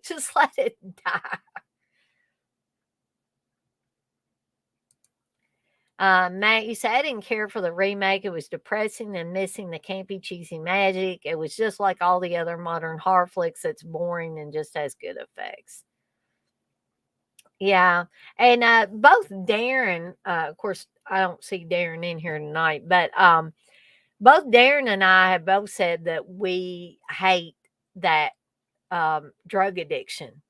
Just let it die. Matt, you said I didn't care for the remake. It was depressing and missing the campy, cheesy magic. It was just like all the other modern horror flicks that's boring and just has good effects. Yeah. And both Darren, of course, I don't see Darren in here tonight, but both Darren and I have both said that we hate that drug addiction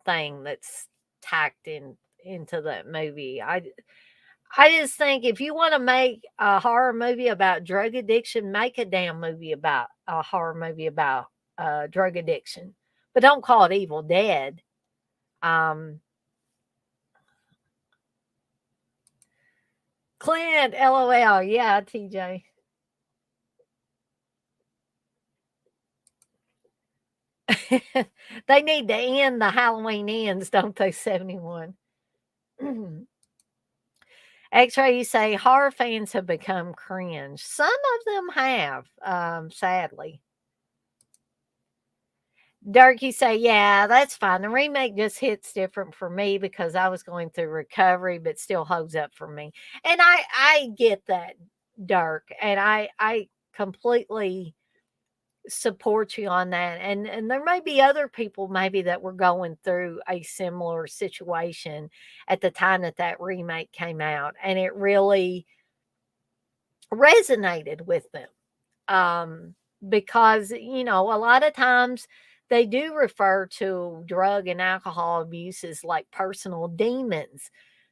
thing that's tacked into that movie. I just think if you want to make a horror movie about drug addiction, make a damn movie about a horror movie about drug addiction, but don't call it Evil Dead. Um, Clint, LOL, yeah, TJ. They need to end the Halloween ends, don't they? 71. X-ray, you say horror fans have become cringe. Some of them have, sadly. Dirk, you say, yeah, that's fine. The remake just hits different for me because I was going through recovery, but still holds up for me. And I get that, Dirk, and I completely support you on that. And there may be other people maybe that were going through a similar situation at the time that that remake came out, and it really resonated with them. Because, a lot of times they do refer to drug and alcohol abuse as like personal demons.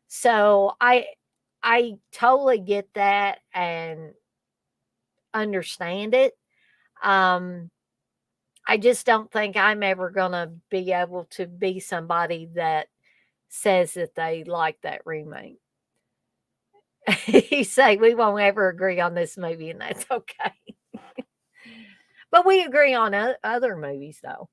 So I totally get that and understand it. Um, I just don't think I'm ever gonna be able to be somebody that says that they like that remake. You say we won't ever agree on this movie, and that's okay. But we agree on other movies, though.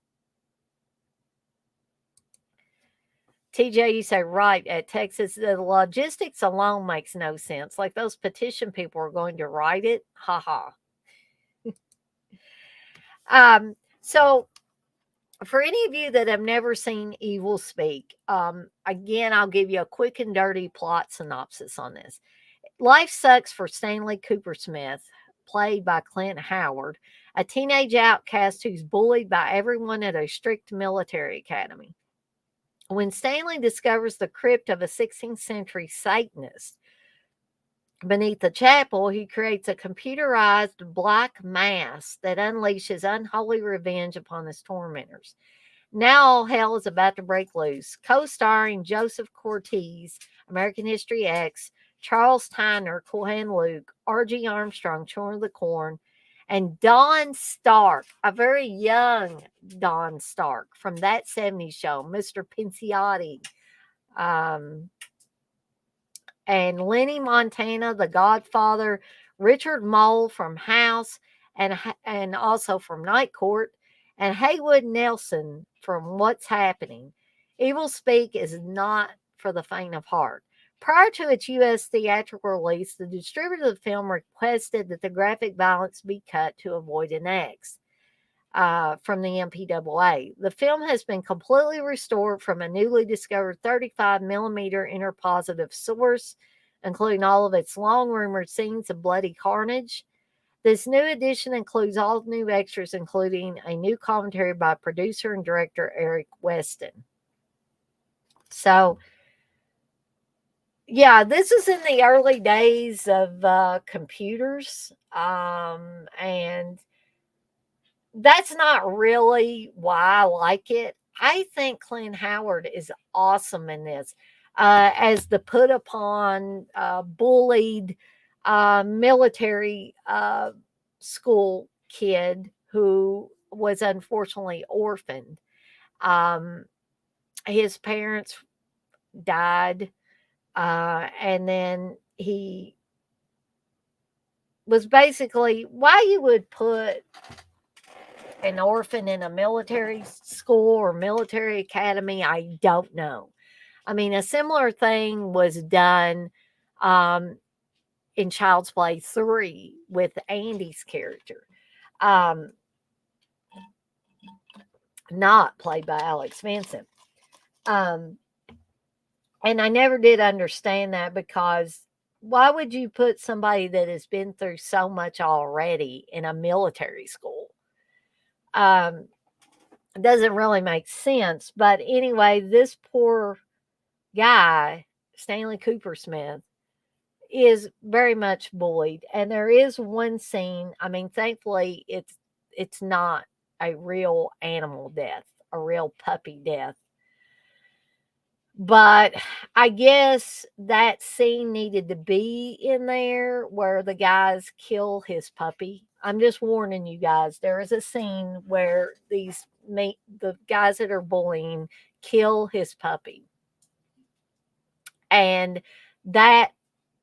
TJ, you say right at Texas. The logistics alone makes no sense. Like those petition people are going to write it. Ha ha. So for any of you that have never seen Evil Speak, again, I'll give you a quick and dirty plot synopsis on this. Life sucks for Stanley Cooper Smith, played by Clint Howard, a teenage outcast who's bullied by everyone at a strict military academy. When Stanley discovers the crypt of a 16th century Satanist beneath the chapel, he creates a computerized black mass that unleashes unholy revenge upon his tormentors. Now all hell is about to break loose. Co starring Joseph Cortez, American History X, Charles Tyner, Cool Hand Luke, R.G. Armstrong, Children of the Corn, and Don Stark, a very young Don Stark from That 70s Show, Mr. Pinciotti, um, and Lenny Montana, The Godfather, Richard Mole from House, and also from Night Court, and Haywood Nelson from What's Happening. Evil Speak is not for the faint of heart. Prior to its U.S. theatrical release, the distributor of the film requested that the graphic violence be cut to avoid an X from the MPAA. The film has been completely restored from a newly discovered 35 millimeter interpositive source, including all of its long rumored scenes of bloody carnage. This new edition includes all new extras, including a new commentary by producer and director Eric Weston. So, yeah, this is in the early days of computers, and that's not really why I like it. I think Clint Howard is awesome in this as the put upon, bullied military school kid who was unfortunately orphaned. Um, his parents died, and then he was basically why you would put an orphan in a military school or military academy, I don't know. I mean, a similar thing was done um, in Child's Play 3 with Andy's character, um, not played by Alex Vincent. Um, and I never did understand that because why would you put somebody that has been through so much already in a military school? Um, doesn't really make sense. But anyway, this poor guy, Stanley Cooper Smith, is very much bullied. And there is one scene, I mean, thankfully it's not a real animal death, a real puppy death. But I guess that scene needed to be in there where the guys kill his puppy. I'm just warning you guys. There is a scene where the guys that are bullying kill his puppy, and that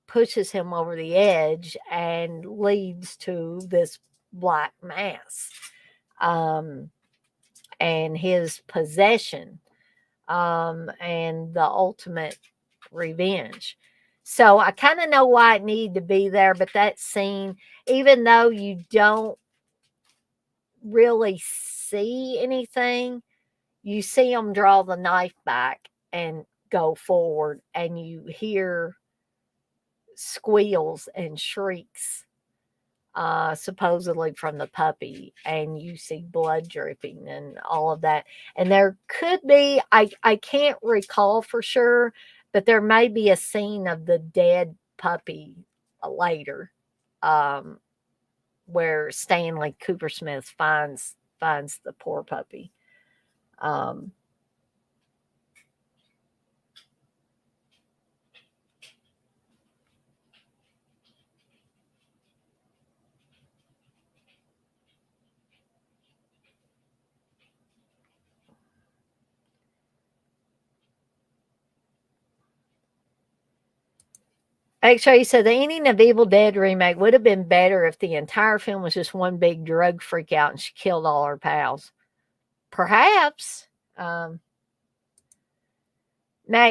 pushes him over the edge and leads to this black mass, um, and his possession, and the ultimate revenge. So I kind of know why it needed to be there, but that scene, even though you don't really see anything, you see him draw the knife back and go forward, and you hear squeals and shrieks, supposedly from the puppy, and you see blood dripping and all of that. And there could be, I can't recall for sure, but there may be a scene of the dead puppy later, um, where Stanley Cooper Smith finds the poor puppy. Um, Actually, so the ending of Evil Dead remake would have been better if the entire film was just one big drug freak out and she killed all her pals. Perhaps. Matt,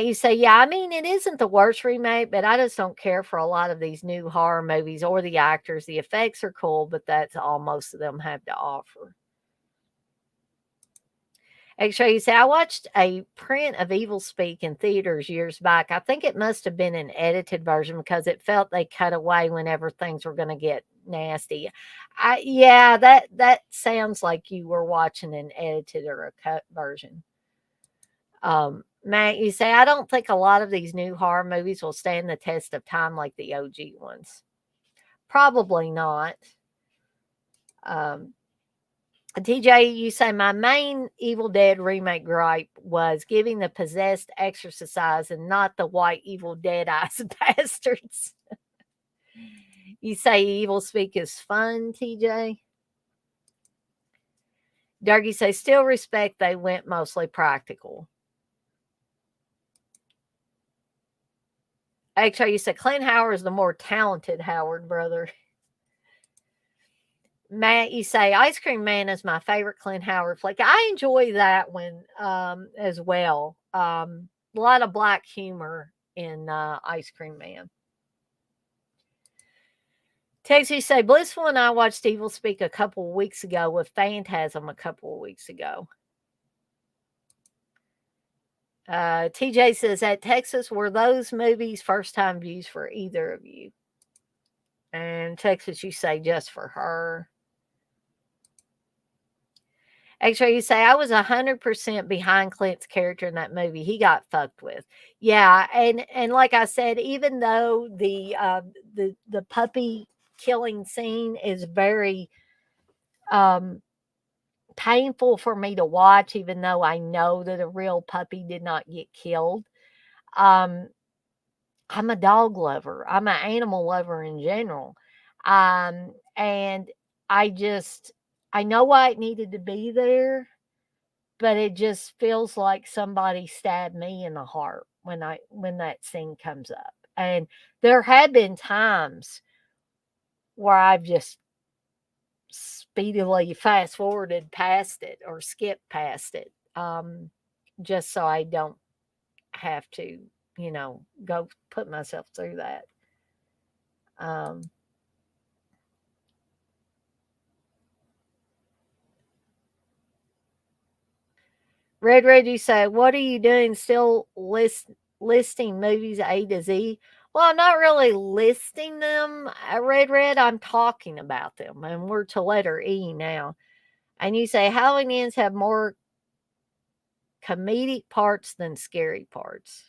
you say, yeah, I mean, it isn't the worst remake, but I just don't care for a lot of these new horror movies or the actors. The effects are cool, but that's all most of them have to offer. Actually, you say, I watched a print of Evil Speak in theaters years back. I think it must have been an edited version because it felt they cut away whenever things were going to get nasty. Yeah, that sounds like you were watching an edited or a cut version. Matt, you say, I don't think a lot of these new horror movies will stand the test of time like the OG ones. Probably not. Um, TJ, you say my main Evil Dead remake gripe was giving the possessed exorcise and not the white evil dead eyes bastards. You say evil speak is fun, TJ? Dougie say still respect they went mostly practical. Actually, you said Clint Howard is the more talented Howard brother. Matt, you say Ice Cream Man is my favorite Clint Howard flick. I enjoy that one as well. A lot of black humor in Ice Cream Man. Texas say Blissful and I watched Evil Speak a couple of weeks ago with Phantasm a couple of weeks ago. TJ says at Texas, were those movies first time views for either of you? And Texas, you say just for her. Actually, you say I was 100% behind Clint's character in that movie. He got fucked with. Yeah, and like I said, even though the puppy killing scene is very painful for me to watch, even though I know that a real puppy did not get killed. Um, I'm a dog lover. I'm an animal lover in general. And I know why it needed to be there, but it just feels like somebody stabbed me in the heart when that scene comes up. And there have been times where I've just speedily fast forwarded past it or skipped past it, just so I don't have to, go put myself through that. Um, Red, you say, what are you doing? Still listing movies A to Z? Well, I'm not really listing them, Red. I'm talking about them, and we're to letter E now. And you say Halloween Ends have more comedic parts than scary parts.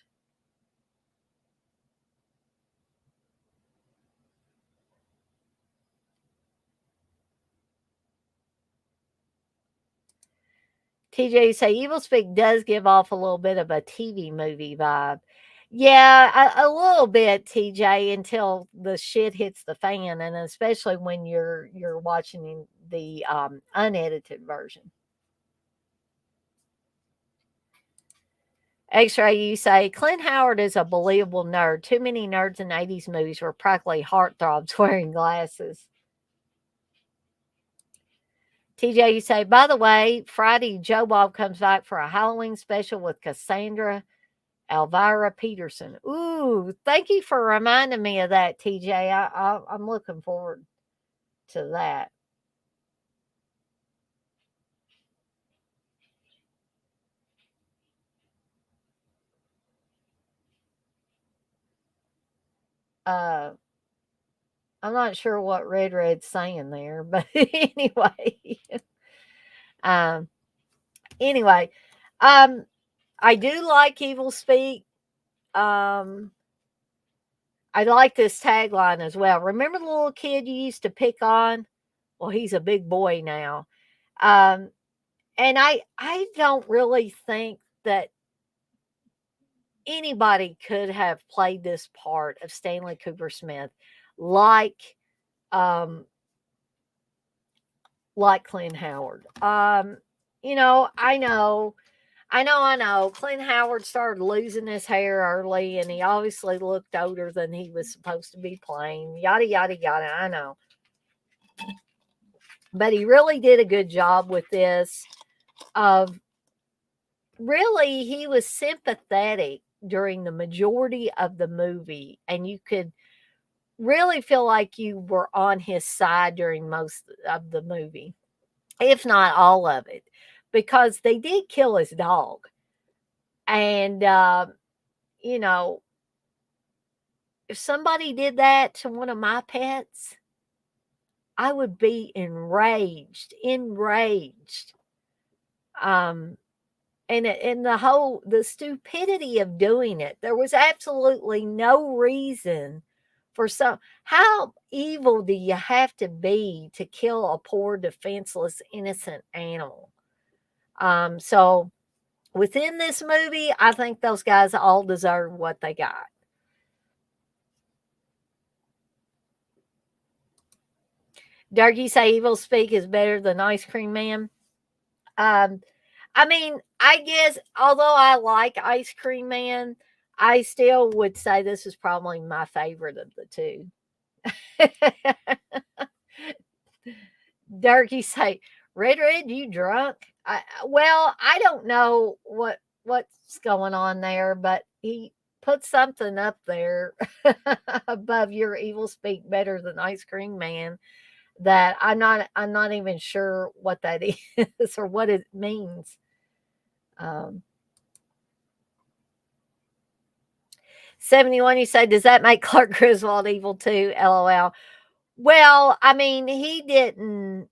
TJ, you say Evil Speak does give off a little bit of a TV movie vibe. Yeah, a little bit, TJ, until the shit hits the fan, and especially when you're watching the unedited version. X-Ray, you say Clint Howard is a believable nerd. Too many nerds in '80s movies were practically heartthrobs wearing glasses. TJ, you say, by the way, Friday Joe Bob comes back for a Halloween special with Cassandra Elvira Peterson. Ooh, thank you for reminding me of that, TJ. I'm looking forward to that. Uh, I'm not sure what Red's saying there, but anyway, um, anyway, um, I do like Evil Speak. Um, I like this tagline as well. Remember the little kid you used to pick on? Well, he's a big boy now. Um, and I don't really think that anybody could have played this part of Stanley Cooper Smith like um like Clint Howard. I know. Clint Howard started losing his hair early, and he obviously looked older than he was supposed to be playing. Yada yada yada. I know, but he really did a good job with this. Of really, he was sympathetic during the majority of the movie, and you could really feel like you were on his side during most of the movie, if not all of it, because they did kill his dog. And, you know, if somebody did that to one of my pets, I would be enraged. Um, and the stupidity of doing it, there was absolutely no reason For some, how evil do you have to be to kill a poor, defenseless, innocent animal? So within this movie, I think those guys all deserve what they got. Dark, you say Evil Speak is better than Ice Cream Man? Um, I mean, I guess although I like Ice Cream Man, I still would say this is probably my favorite of the two. Dirk, you say, Red, you drunk? Well, I don't know what's going on there, but he put something up there above your evil speak better than Ice Cream Man that I'm not even sure what that is or what it means. Um, 71, you say, does that make Clark Griswold evil too? LOL. Well, I mean, he didn't.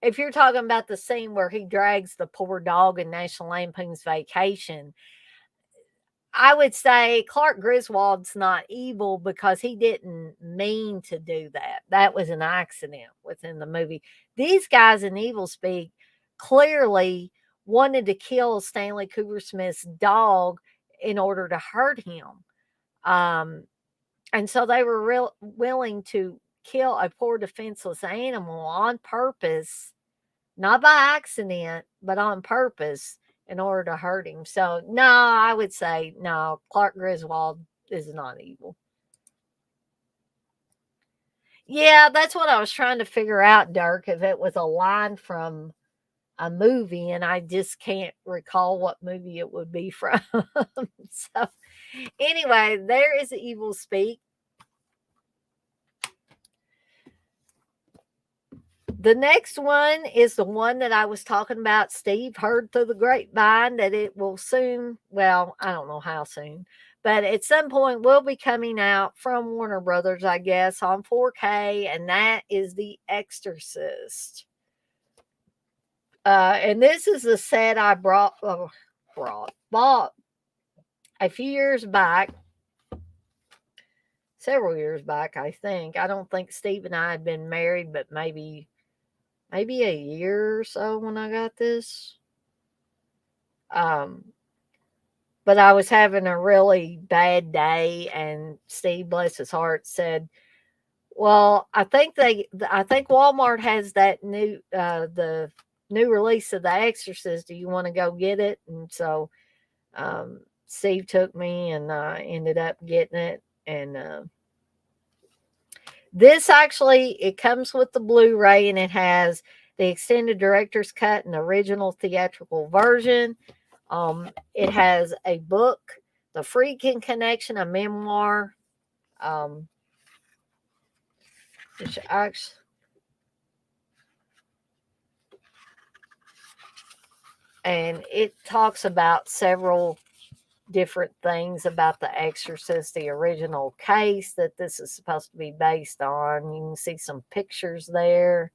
If you're talking about the scene where he drags the poor dog in National Lampoon's Vacation, I would say Clark Griswold's not evil because he didn't mean to do that. That was an accident within the movie. These guys in Evil Speak clearly wanted to kill Stanley Cooper Smith's dog in order to hurt him. Um, and so they were willing to kill a poor defenseless animal on purpose, not by accident, but on purpose in order to hurt him. So, no, I would say no, Clark Griswold is not evil. Yeah, that's what I was trying to figure out, Dirk, if it was a line from a movie, and I just can't recall what movie it would be from. So, anyway, there is Evil Speak. The next one is the one that I was talking about. Steve heard through the grapevine that it will soon, well, I don't know how soon, but at some point will be coming out from Warner Brothers, I guess, on 4K, and that is The Exorcist. And this is the set I bought a few years back, several years back, I think. I don't think Steve and I had been married, but maybe a year or so when I got this. Um, but I was having a really bad day, and Steve, bless his heart, said, "Well, I think Walmart has that the new release of The Exorcist. Do you want to go get it?" And so Steve took me, and ended up getting it. And this actually, it comes with the Blu-ray, and it has the extended director's cut and original theatrical version. It has a book, The Freaking Connection, a memoir, um, which actually, and it talks about several different things about The Exorcist, the original case that this is supposed to be based on. You can see some pictures there.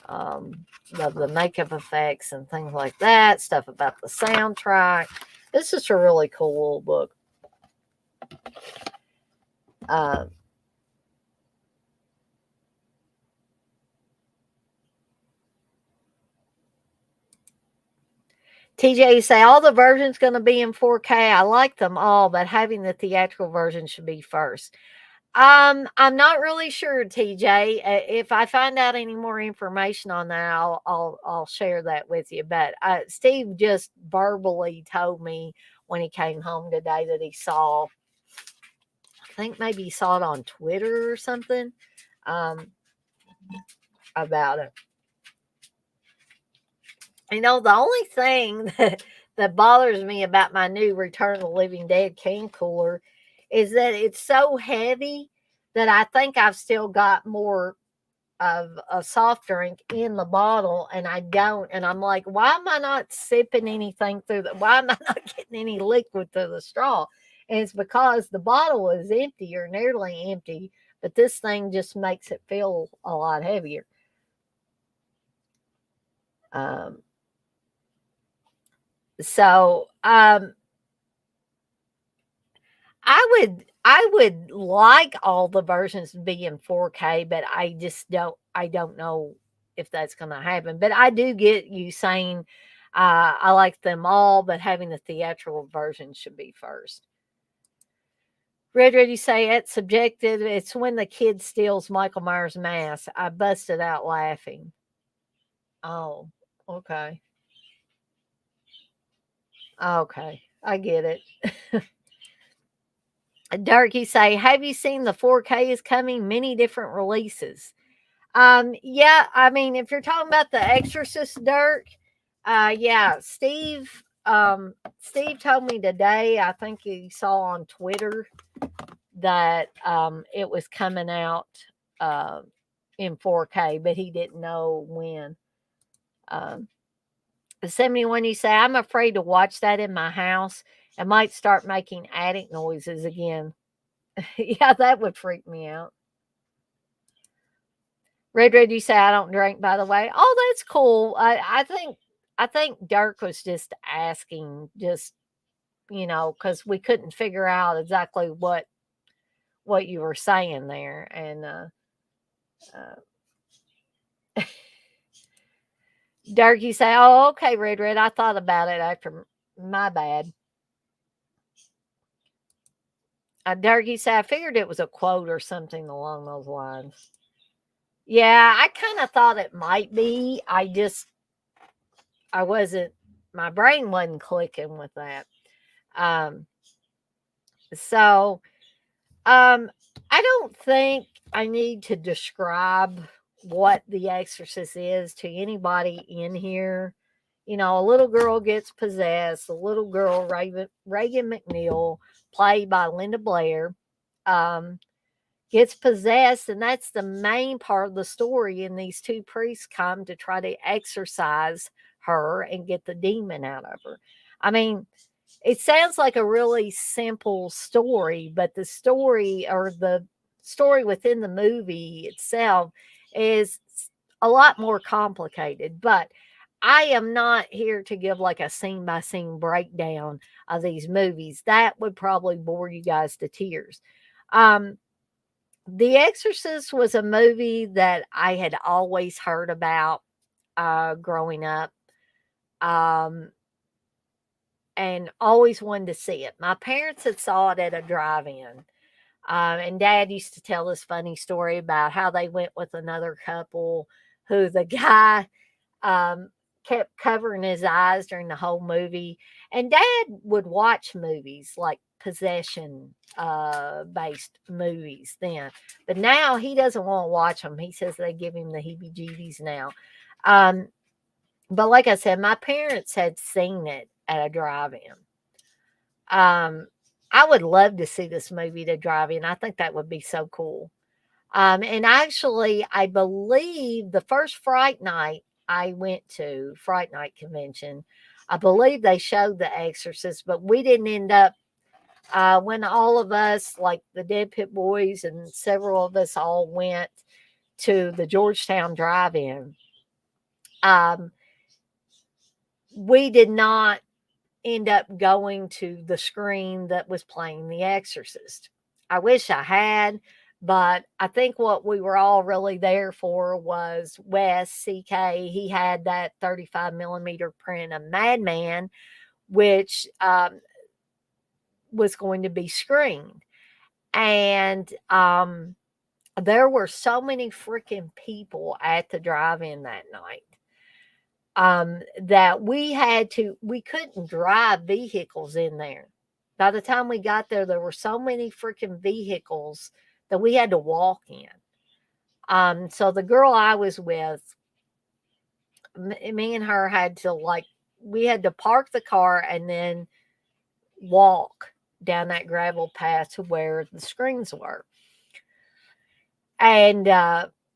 Of the makeup effects and things like that, stuff about the soundtrack. It's just a really cool little book. Uh, TJ, you say all the versions going to be in 4K. I like them all, but having the theatrical version should be first. I'm not really sure, TJ. If I find out any more information on that, I'll share that with you. But Steve just verbally told me when he came home today that he saw, I think maybe he saw it on Twitter or something, um, about it. You know, the only thing that bothers me about my new Return of the Living Dead can cooler is that it's so heavy that I think I've still got more of a soft drink in the bottle, and I don't. And I'm like, why am I not sipping anything through the, why am I not getting any liquid through the straw? And it's because the bottle is empty or nearly empty, but this thing just makes it feel a lot heavier. Um, so I would I would like all the versions to be in 4K, but I don't know if that's gonna happen. But I do get you saying, I like them all, but having the theatrical version should be first. Red, you say it's subjective. It's when the kid steals Michael Myers' mask. I busted out laughing. Oh, okay. Okay. I get it. Dirk, you say, have you seen the 4K is coming? Many different releases. Yeah, I mean, if you're talking about The Exorcist, Dirk, yeah, Steve told me today, I think he saw on Twitter that it was coming out uh, in 4K, but he didn't know when. Um, 71, you say, I'm afraid to watch that in my house. It might start making attic noises again. Yeah, that would freak me out. Red, you say I don't drink, by the way. Oh, that's cool. I think Dirk was just asking, just because we couldn't figure out exactly what you were saying there, and uh, Dirk, you say, oh, okay, Red, I thought about it after my bad. Dirk, you say I figured it was a quote or something along those lines. Yeah, I kind of thought it might be. I wasn't. My brain wasn't clicking with that. Um, So, um, I don't think I need to describe what The Exorcist is to anybody in here. A little girl gets possessed. A little girl, Reagan McNeil, played by Linda Blair, um, gets possessed, and that's the main part of the story. And these two priests come to try to exorcise her and get the demon out of her. I mean, it sounds like a really simple story, but the story within the movie itself is a lot more complicated. But I am not here to give like a scene by scene breakdown of these movies. That would probably bore you guys to tears. Um, The Exorcist was a movie that I had always heard about growing up. Um, and always wanted to see it. My parents had saw it at a drive-in. And Dad used to tell this funny story about how they went with another couple who the guy um, kept covering his eyes during the whole movie. And Dad would watch movies like possession based movies then, but now he doesn't want to watch them. He says they give him the heebie-jeebies now. Um, but like I said, my parents had seen it at a drive-in. Um, I would love to see this movie to drive in. I think that would be so cool. And actually, I believe the first Fright Night I went to, Fright Night convention, I believe they showed The Exorcist, but we didn't end up, when all of us, like the Dead Pit Boys and several of us all went to the Georgetown Drive In, um, we did not end up going to the screen that was playing The Exorcist. I wish I had, but I think what we were all really there for was Wes CK. He had that 35 millimeter print of Madman, which was going to be screened. And there were so many freaking people at the drive in that night that we couldn't drive vehicles in there. By the time we got there, there were so many freaking vehicles that we had to walk in. So the girl I was with, me and her had to we had to park the car and then walk down that gravel path to where the screens were. And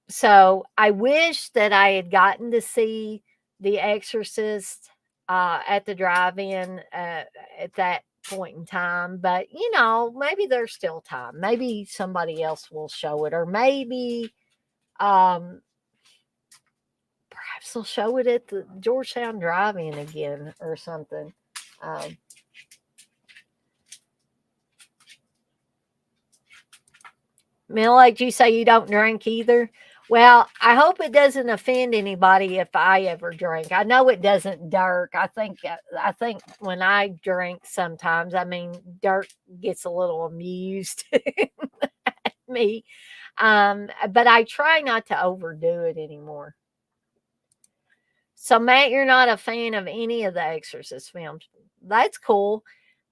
so I wish that I had gotten to see The Exorcist at the drive-in at that point in time. But maybe there's still time. Maybe somebody else will show it, or maybe um, perhaps they'll show it at the Georgetown Drive-In again or something. Um, Middle-aged, you say you don't drink either? Well, I hope it doesn't offend anybody if I ever drink. I know it doesn't Dirk. I think when I drink sometimes, I mean, Dirk gets a little amused at me. But I try not to overdo it anymore. So, Matt, you're not a fan of any of the Exorcist films. That's cool.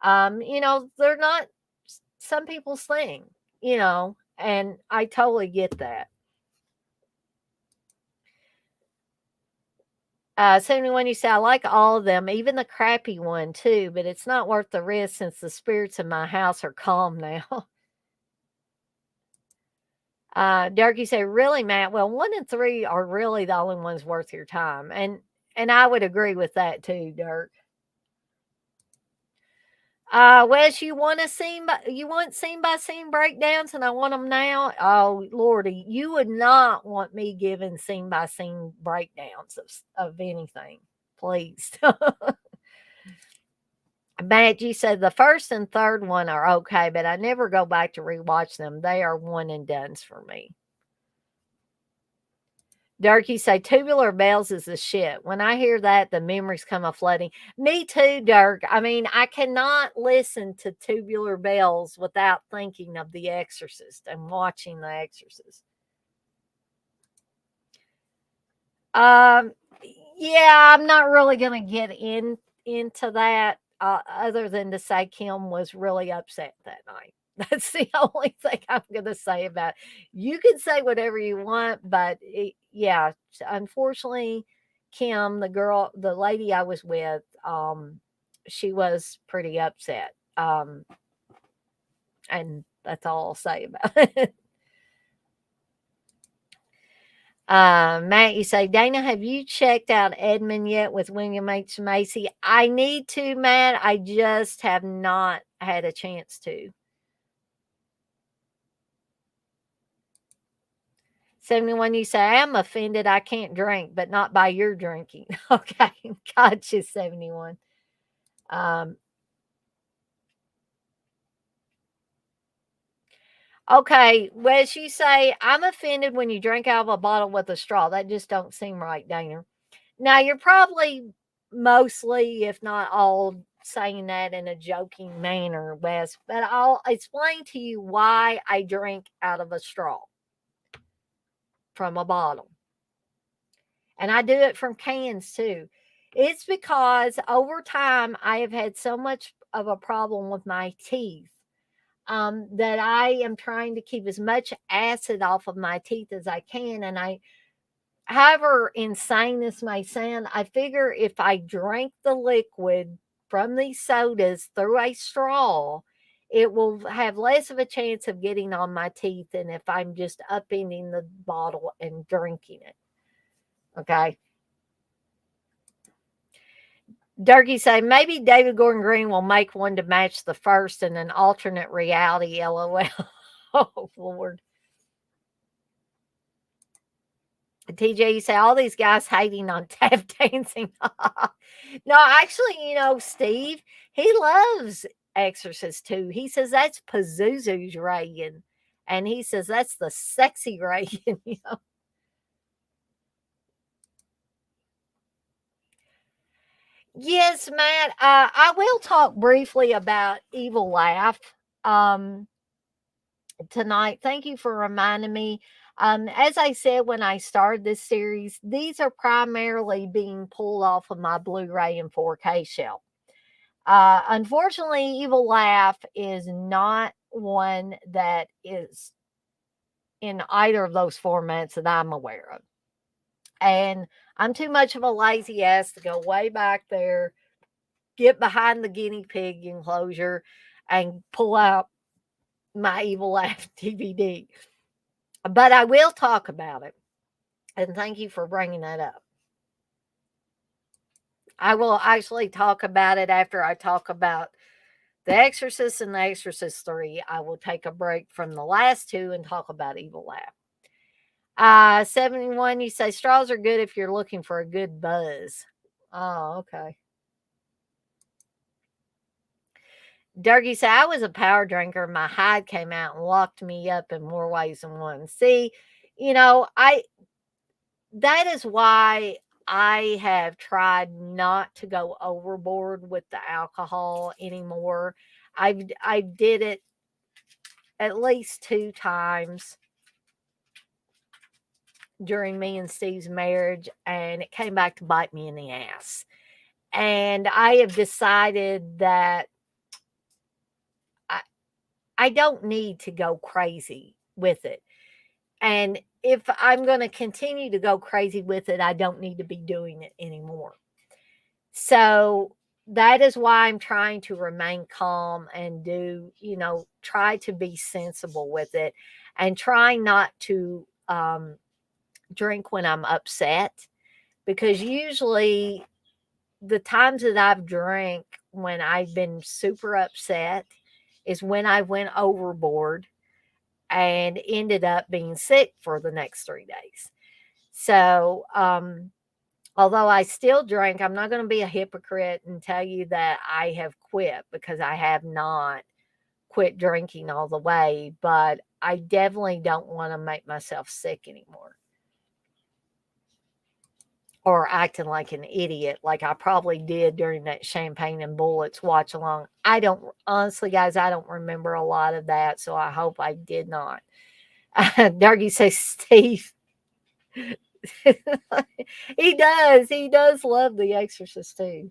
They're not some people's thing, and I totally get that. 71, you say, I like all of them, even the crappy one too, but it's not worth the risk since the spirits in my house are calm now. Derek, you say, really, Matt? Well, 1 and 3 are really the only ones worth your time. And I would agree with that too, Dirk. Wes, you want scene by scene breakdowns, and I want them now. Oh Lordy, you would not want me giving scene by scene breakdowns of anything, please. Matt, you said the first and third one are okay, but I never go back to rewatch them. They are one and dones for me. Dirk, you say Tubular Bells is the shit. When I hear that, the memories come a flooding. Me too, Dirk. I mean, I cannot listen to Tubular Bells without thinking of The Exorcist and watching The Exorcist. Um, yeah, I'm not really gonna get into that, other than to say Kim was really upset that night. That's the only thing I'm gonna say about it. You can say whatever you want, but yeah, unfortunately, Kim, the lady I was with, she was pretty upset. And that's all I'll say about it. Matt, you say, Dana, have you checked out Edmund yet with William H. Macy? I need to, Matt. I just have not had a chance to. 71, you say, I am offended I can't drink, but not by your drinking. Okay, gotcha, 71. Um, okay, Wes, you say, I'm offended when you drink out of a bottle with a straw. That just don't seem right, Dana. Now, you're probably mostly, if not all, saying that in a joking manner, Wes, but I'll explain to you why I drink out of a straw from a bottle. And I do it from cans too. It's because over time I have had so much of a problem with my teeth, that I am trying to keep as much acid off of my teeth as I can. And however insane this may sound, I figure if I drink the liquid from these sodas through a straw, it will have less of a chance of getting on my teeth than if I'm just upending the bottle and drinking it. Okay. Durkee say maybe David Gordon Green will make one to match the first in an alternate reality. LOL. Oh Lord. TJ, you say all these guys hating on tap dancing. No, actually, Steve, he loves Exorcist too. He says that's Pazuzu's Reagan. And he says that's the sexy Reagan. Yes, Matt. I will talk briefly about Evil Laugh um, tonight. Thank you for reminding me. As I said when I started this series, these are primarily being pulled off of my Blu ray and 4K shelf. Unfortunately, Evil Laugh is not one that is in either of those formats that I'm aware of. And I'm too much of a lazy ass to go way back there, get behind the guinea pig enclosure, and pull out my Evil Laugh DVD. But I will talk about it. And thank you for bringing that up. I will actually talk about it after I talk about The Exorcist and The Exorcist 3. I will take a break from the last two and talk about Evil Laugh. 71, you say straws are good if you're looking for a good buzz. Oh, okay. Durkee said, I was a power drinker. My hide came out and locked me up in more ways than one. See, I that is why I have tried not to go overboard with the alcohol anymore. I did it at least 2 times during me and Steve's marriage, and it came back to bite me in the ass. And I have decided that I, I don't need to go crazy with it. And if I'm going to continue to go crazy with it, I don't need to be doing it anymore. So that is why I'm trying to remain calm and try to be sensible with it and try not to drink when I'm upset, because usually the times that I've drank when I've been super upset is when I went overboard and ended up being sick for the next 3 days. So, although I still drink, I'm not going to be a hypocrite and tell you that I have quit, because I have not quit drinking all the way, but I definitely don't want to make myself sick anymore or acting like an idiot like I probably did during that Champagne and Bullets watch along. I don't, honestly, guys, I don't remember a lot of that, so I hope I did not. Dargy says, Steve. He does. He does love The Exorcist too.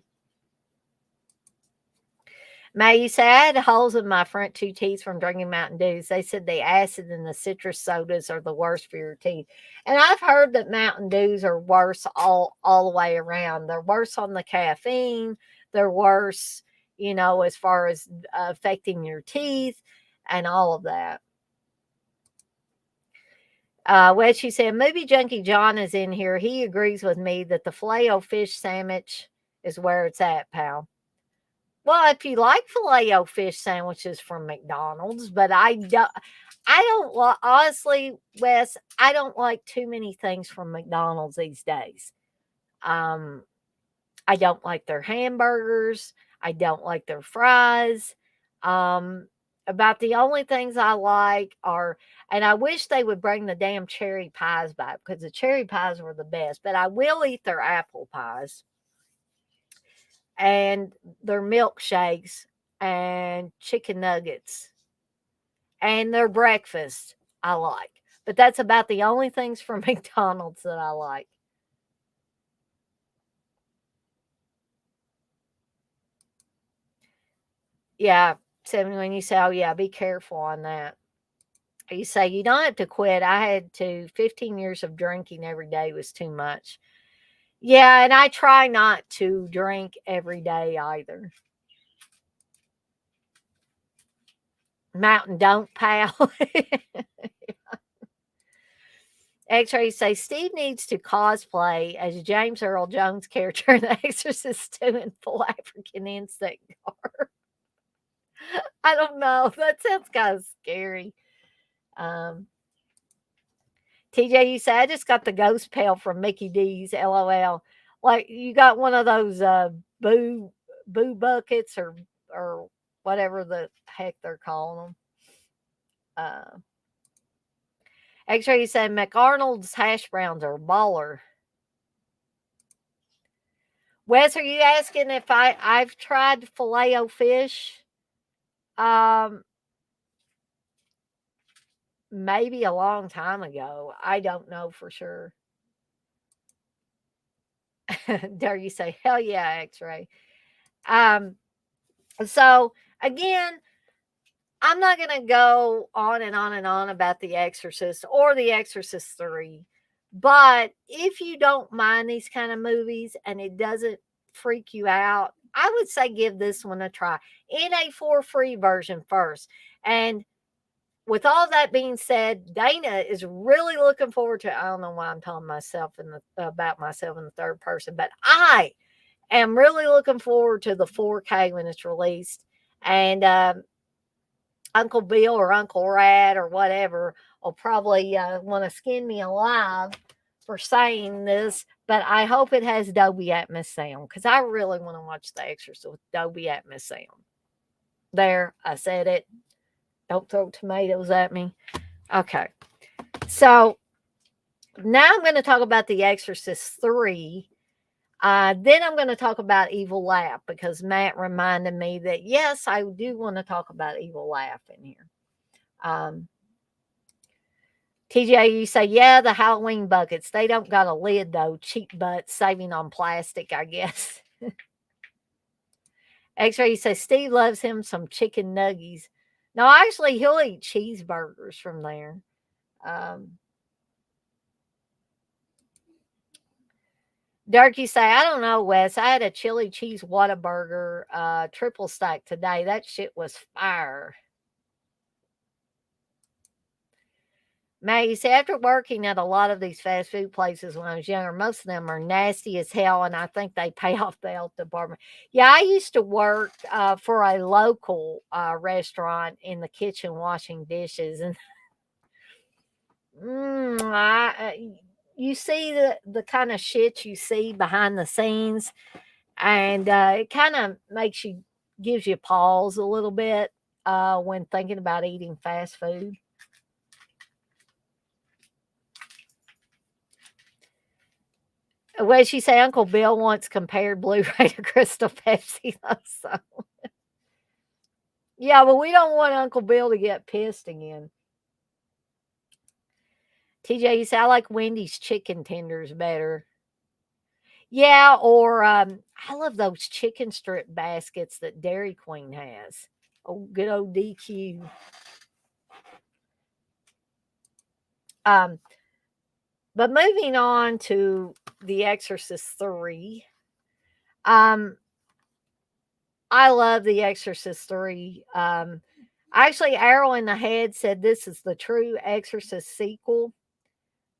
May, you say, I had holes in my front 2 teeth from drinking Mountain Dews. They said the acid in the citrus sodas are the worst for your teeth. And I've heard that Mountain Dews are worse all the way around. They're worse on the caffeine. They're worse, as far as affecting your teeth and all of that. She said, Movie Junkie John is in here. He agrees with me that the Filet-O-Fish sandwich is where it's at, pal. Well, if you like Filet-O-Fish sandwiches from McDonald's, but honestly, Wes, I don't like too many things from McDonald's these days. Um, I don't like their hamburgers. I don't like their fries. Um, about the only things I like are, and I wish they would bring the damn cherry pies back, because the cherry pies were the best, but I will eat their apple pies and their milkshakes and chicken nuggets and their breakfast I like. But that's about the only things from McDonald's that I like. Yeah, 71, you say, oh yeah, be careful on that. You say you don't have to quit. I had to. 15 years of drinking every day was too much. Yeah, and I try not to drink every day either. Mountain don't, pal. X-Ray say Steve needs to cosplay as James Earl Jones character in The Exorcist 2 in full African insect garb. I don't know. That sounds kind of scary. Um, TJ, you say I just got the ghost pail from Mickey D's. LOL. Like you got one of those boo buckets or whatever the heck they're calling them. X-Ray, you say McArnold's hash browns are baller. Wes, are you asking if I've tried Filet-O-Fish? Um, maybe a long time ago. I don't know for sure. Dare you say, hell yeah, X-Ray. Um, so again, I'm not going to go on and on and on about The Exorcist or The Exorcist 3. But if you don't mind these kind of movies and it doesn't freak you out, I would say give this one a try in a for free version first. And with all that being said, Dana is really looking forward to. I don't know why I'm telling myself about myself in the third person, but I am really looking forward to the 4K when it's released. And Uncle Bill or Uncle Rat or whatever will probably want to skin me alive for saying this, but I hope it has Dolby Atmos sound because I really want to watch The Exorcist with Dolby Atmos sound. There, I said it. Don't throw tomatoes at me. Okay. So now I'm going to talk about The Exorcist 3. Then I'm going to talk about Evil Laugh because Matt reminded me that, yes, I do want to talk about Evil Laugh in here. Um, TJ, you say, yeah, the Halloween buckets. They don't got a lid, though. Cheap butts, saving on plastic, I guess. X-Ray, you say, Steve loves him some chicken nuggies. No, actually, he'll eat cheeseburgers from there. Um, Dirk, you say, I don't know, Wes. I had a chili cheese Whataburger triple stack today. That shit was fire. Matt, you see, after working at a lot of these fast food places when I was younger, most of them are nasty as hell, and I think they pay off the health department. Yeah, I used to work for a local restaurant in the kitchen washing dishes, and you see the kind of shit you see behind the scenes, and it kind of gives you pause a little bit when thinking about eating fast food. What did she say? Uncle Bill once compared Blu-ray to Crystal Pepsi. So, yeah, but we don't want Uncle Bill to get pissed again. TJ, you say, I like Wendy's chicken tenders better. Yeah, or I love those chicken strip baskets that Dairy Queen has. Oh, good old DQ. Um, but moving on to The Exorcist 3. Um, I love The Exorcist 3. Actually, Arrow in the Head said this is the true Exorcist sequel.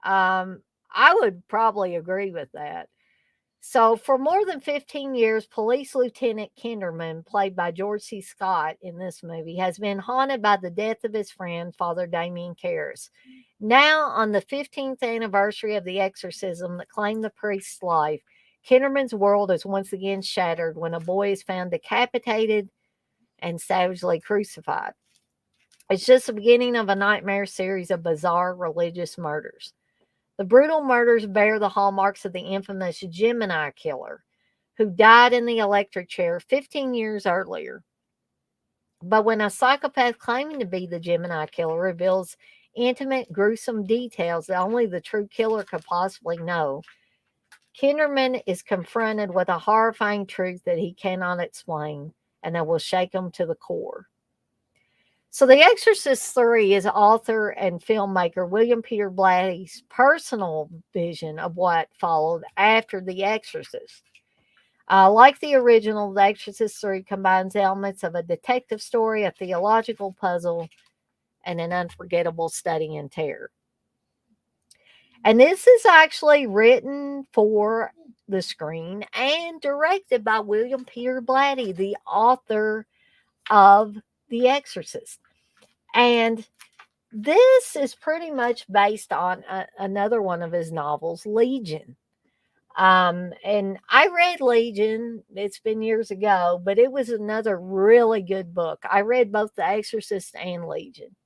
Um, I would probably agree with that. So, for more than 15 years, Police Lieutenant Kinderman, played by George C. Scott in this movie, has been haunted by the death of his friend, Father Damien Karras. Now, on the 15th anniversary of the exorcism that claimed the priest's life, Kinderman's world is once again shattered when a boy is found decapitated and savagely crucified. It's just the beginning of a nightmare series of bizarre religious murders. The brutal murders bear the hallmarks of the infamous Gemini killer, who died in the electric chair 15 years earlier. But when a psychopath claiming to be the Gemini killer reveals intimate, gruesome details that only the true killer could possibly know, Kinderman is confronted with a horrifying truth that he cannot explain and that will shake him to the core. So, The Exorcist 3 is author and filmmaker William Peter Blatty's personal vision of what followed after The Exorcist. Like the original, The Exorcist 3 combines elements of a detective story, a theological puzzle, and an unforgettable study in terror. And this is actually written for the screen and directed by William Peter Blatty, the author of The Exorcist. And this is pretty much based on another one of his novels, Legion. And I read Legion. It's been years ago, but it was another really good book. I read both The Exorcist and Legion.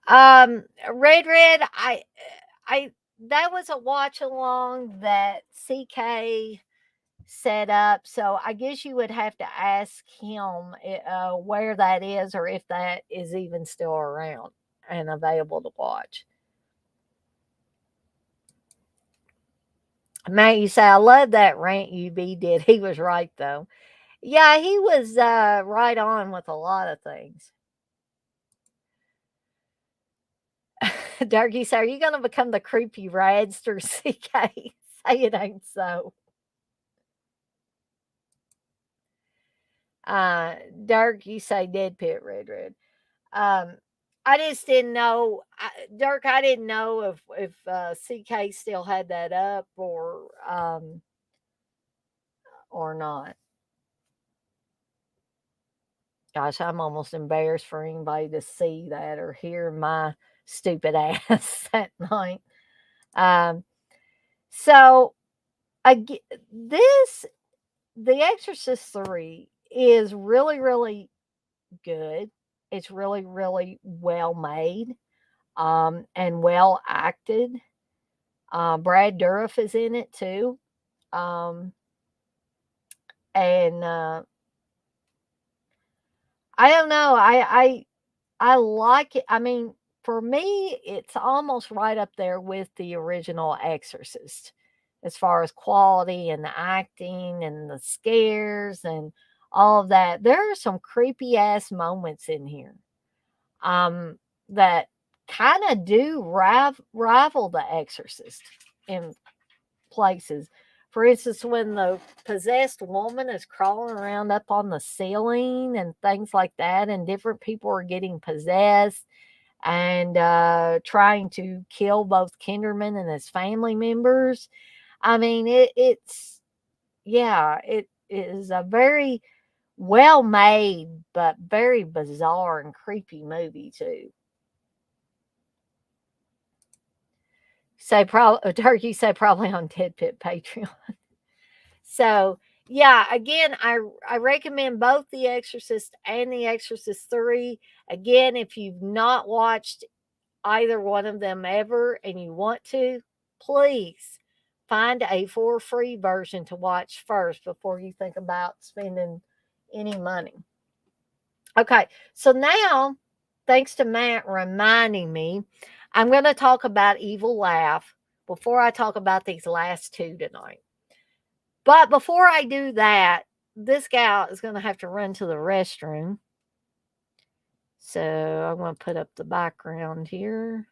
Red, I that was a watch along that CK set up. So I guess you would have to ask him where that is or if that is even still around and available to watch. Matt, you say, I love that rant UB did. He was right, though. Yeah, he was right on with a lot of things. Darky, say, are you going to become the creepy radster, CK? Say it ain't so. Uh, Dirk, you say dead pit, red. Um, I just didn't know, Dirk. I didn't know if CK still had that up or not. Gosh, I'm almost embarrassed for anybody to see that or hear my stupid ass that night. Um, so this The Exorcist 3 is really, really good. It's really, really well made, and well acted. Brad Dourif is in it too. Um, and I don't know. I like it. I mean, for me, it's almost right up there with the original Exorcist as far as quality and the acting and the scares and all of that. There are some creepy ass moments in here, um, that kind of do rival the Exorcist in places. For instance, when the possessed woman is crawling around up on the ceiling and things like that, and different people are getting possessed and trying to kill both Kinderman and his family members. I mean, yeah, it is a very well made but very bizarre and creepy movie too. Turkey say probably on Ted Pit Patreon. So yeah, again, I recommend both The Exorcist and The Exorcist 3. Again, if you've not watched either one of them ever and you want to, please find a for free version to watch first before you think about spending any money. Okay, so now, thanks to Matt reminding me, I'm going to talk about Evil Laugh before I talk about these last two tonight. But before I do that, this gal is going to have to run to the restroom. So I'm going to put up the background here.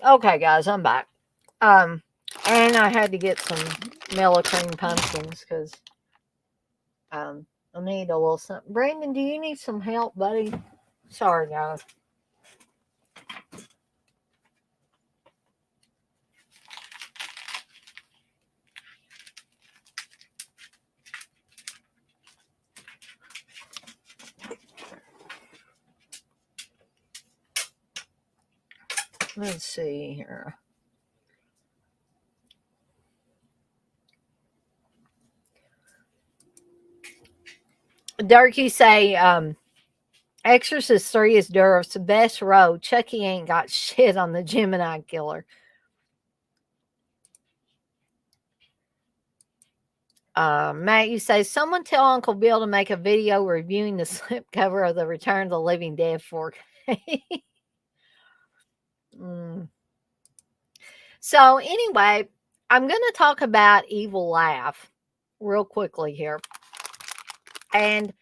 Okay, guys, I'm back. Um, and I had to get some Mellow Cream pumpkins because I need a little something. Brandon, do you need some help, buddy? Sorry, guys. Let's see here. Dirk, you say Exorcist 3 is Durf's best role. Chucky ain't got shit on the Gemini killer. Matt, you say, someone tell Uncle Bill to make a video reviewing the slipcover of the Return of the Living Dead 4K. mm. So, anyway, I'm going to talk about Evil Laugh real quickly here. And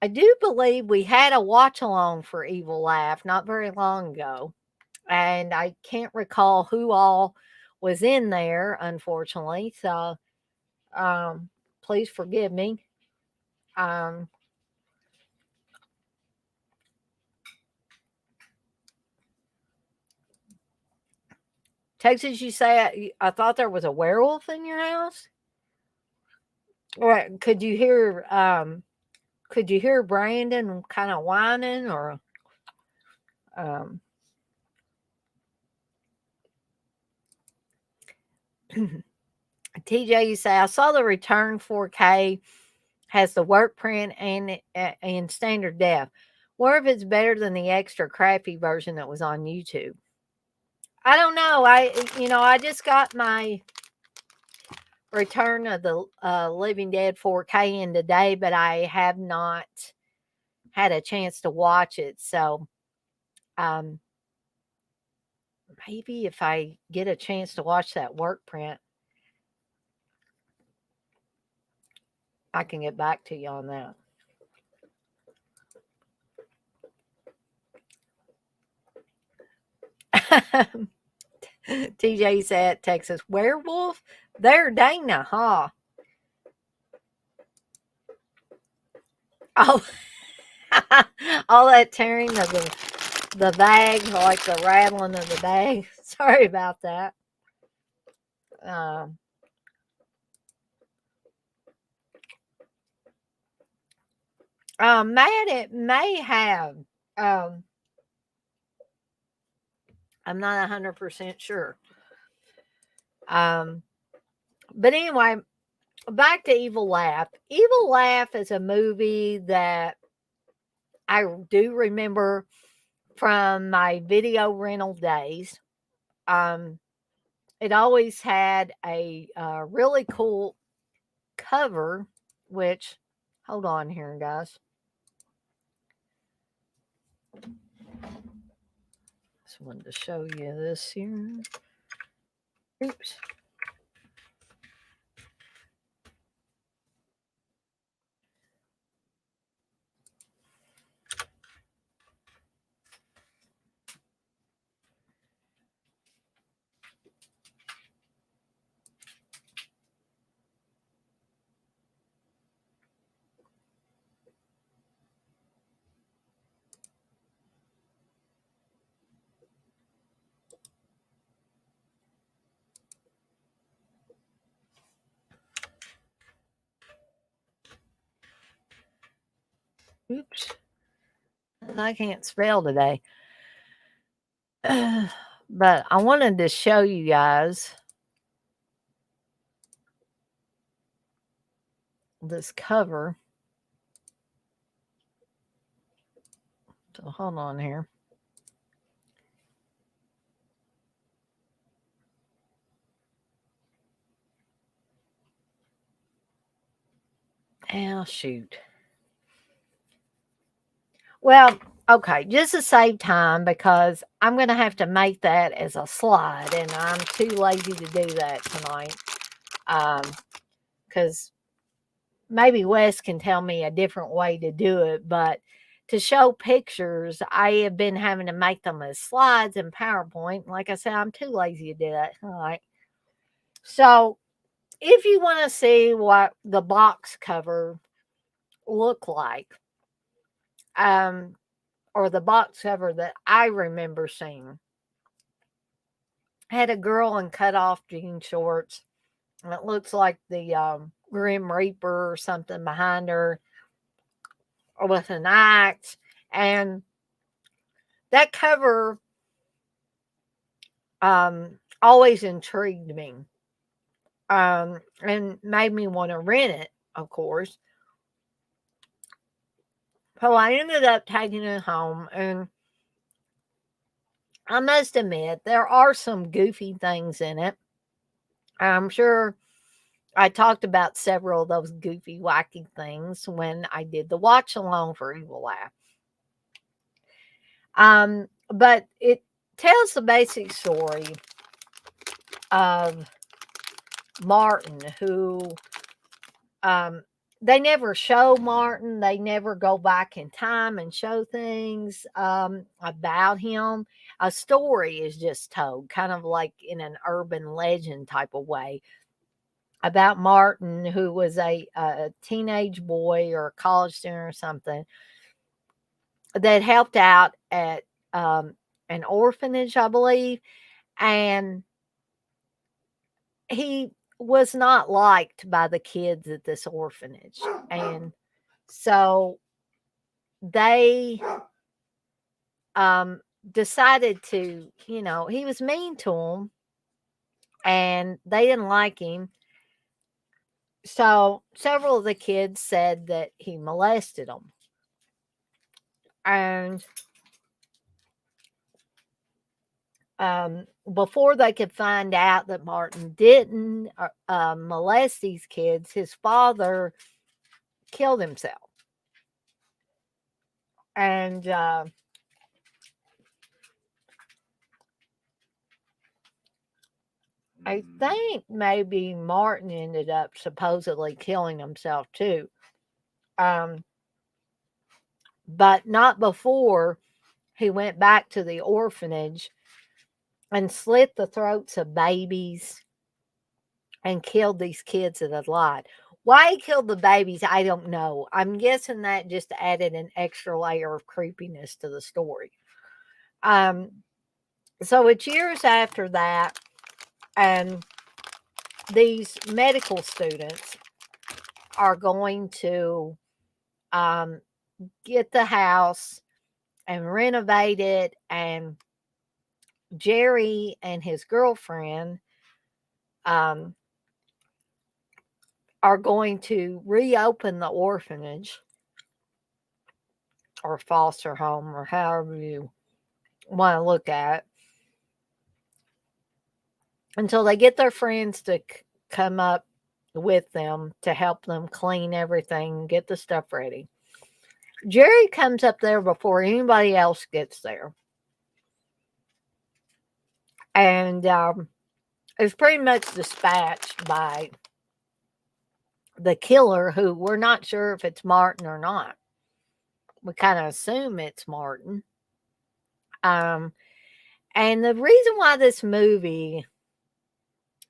I do believe we had a watch along for Evil Laugh not very long ago. And I can't recall who all was in there, unfortunately. So, please forgive me. Um, Texas, you say I thought there was a werewolf in your house? Or could you hear Brandon kind of whining or um TJ, you say I saw the Return 4K has the work print and standard def. Wonder if it's better than the extra crappy version that was on YouTube. I don't know. I just got my Return of the Living Dead 4K in today, but I have not had a chance to watch it. So, um, maybe if I get a chance to watch that work print, I can get back to you on that. TJ said Texas werewolf. There, Dana, huh? Oh, all that tearing of the bag, like the rattling of the bag. Sorry about that. Um, Matt, it may have. Um, I'm not 100% sure. Um, but anyway, back to Evil Laugh. Evil Laugh is a movie that I do remember from my video rental days. Um, it always had a really cool cover, which, hold on here, guys. Just wanted to show you this here. Oops. Oops. I can't spell today. But I wanted to show you guys this cover. So hold on here. Oh, shoot. Well, okay, just to save time because I'm going to have to make that as a slide, and I'm too lazy to do that tonight. Because maybe Wes can tell me a different way to do it, but to show pictures, I have been having to make them as slides in PowerPoint. Like I said, I'm too lazy to do that. All right. So if you want to see what the box cover look like, um, or the box cover that I remember seeing, had a girl in cut off jean shorts, and it looks like the Grim Reaper or something behind her, or with an axe. And that cover always intrigued me, and made me want to rent it, of course. So I ended up taking it home, and I must admit there are some goofy things in it. I'm sure I talked about several of those goofy, wacky things when I did the watch along for Evil Laugh. But it tells the basic story of Martin, who they never show Martin. They never go back in time and show things about him. A story is just told, kind of like in an urban legend type of way, about Martin, who was a teenage boy or a college student or something that helped out at an orphanage, I believe, and he was not liked by the kids at this orphanage. And so they um, decided to, he was mean to them and they didn't like him. So several of the kids said that he molested them. And before they could find out that Martin didn't molest these kids, his father killed himself. And I think maybe Martin ended up supposedly killing himself too. Um, but not before he went back to the orphanage and slit the throats of babies and killed these kids that had lied. Why he killed the babies, I don't know. I'm guessing that just added an extra layer of creepiness to the story. So it's years after that, and these medical students are going to get the house and renovate it, and Jerry and his girlfriend um, are going to reopen the orphanage or foster home or however you want to look at it, until they get their friends to come up with them to help them clean everything, get the stuff ready. Jerry comes up there before anybody else gets there, and is pretty much dispatched by the killer, who we're not sure if it's Martin or not. We kind of assume it's Martin. Um, and the reason why this movie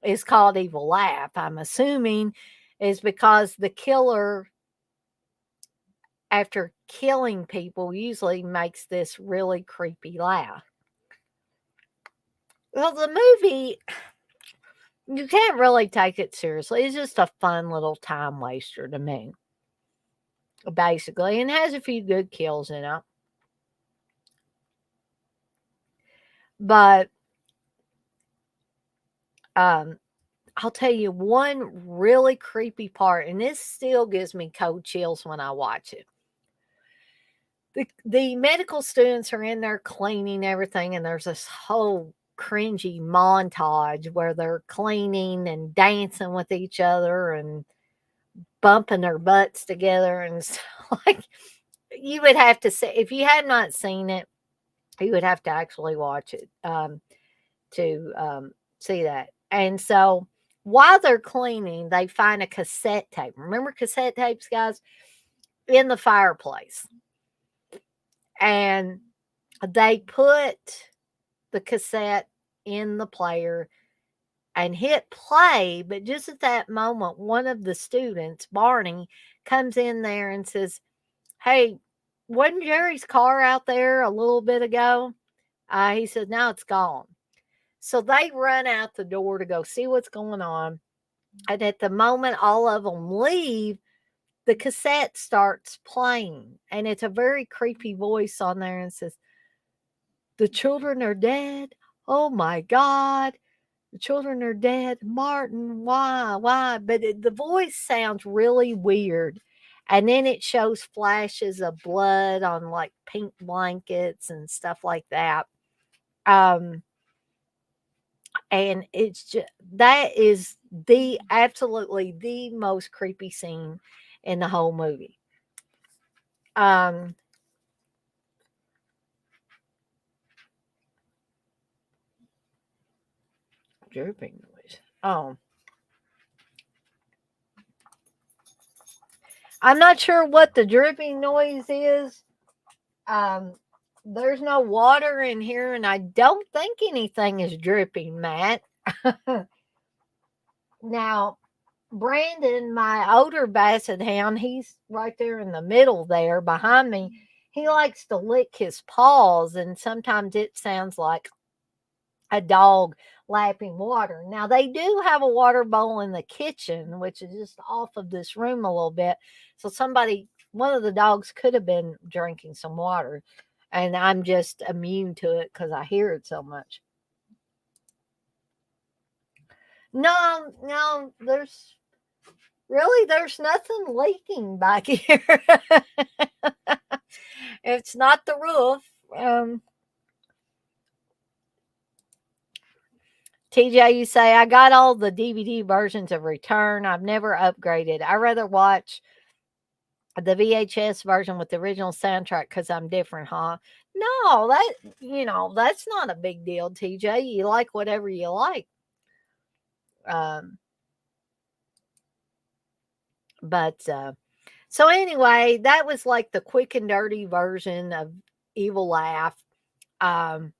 is called Evil Laugh, I'm assuming, is because the killer, after killing people, usually makes this really creepy laugh. Well, the movie, you can't really take it seriously. It's just a fun little time waster to me, basically, and has a few good kills in it. But I'll tell you one really creepy part, and this still gives me cold chills when I watch it. The medical students are in there cleaning everything, and there's this whole cringy montage where they're cleaning and dancing with each other and bumping their butts together, and it's like, you would have to say, if you have not seen it, you would have to actually watch it to see that. And so while they're cleaning, they find a cassette tape. Remember cassette tapes, guys? In the fireplace. And they put the cassette in the player and hit play. But just at that moment, one of the students, Barney, comes in there and says, "Hey, wasn't Jerry's car out there a little bit ago?" He said, "No, it's gone." So they run out the door to go see what's going on. And at the moment all of them leave, the cassette starts playing. And it's a very creepy voice on there and says, "The children are dead. Oh my God. The children are dead. Martin, why? Why?" But the voice sounds really weird. And then it shows flashes of blood on like pink blankets and stuff like that. Um, and it's just that is the absolutely the most creepy scene in the whole movie. Um, Drooping noise. Oh, I'm not sure what the dripping noise is. Um, there's no water in here, and I don't think anything is dripping, Matt. Now, Brandon, my older basset hound, he's right there in the middle there behind me. He likes to lick his paws, and sometimes it sounds like a dog lapping water. Now, they do have a water bowl in the kitchen, which is just off of this room a little bit. So, one of the dogs could have been drinking some water, and I'm just immune to it because I hear it so much. No, no, there's nothing leaking back here. It's not the roof. TJ, you say, I got all the DVD versions of Return. I've never upgraded. I rather watch the VHS version with the original soundtrack because I'm different, huh? No, that's not a big deal, TJ. You like whatever you like. Um, but so anyway, that was like the quick and dirty version of Evil Laugh. Um,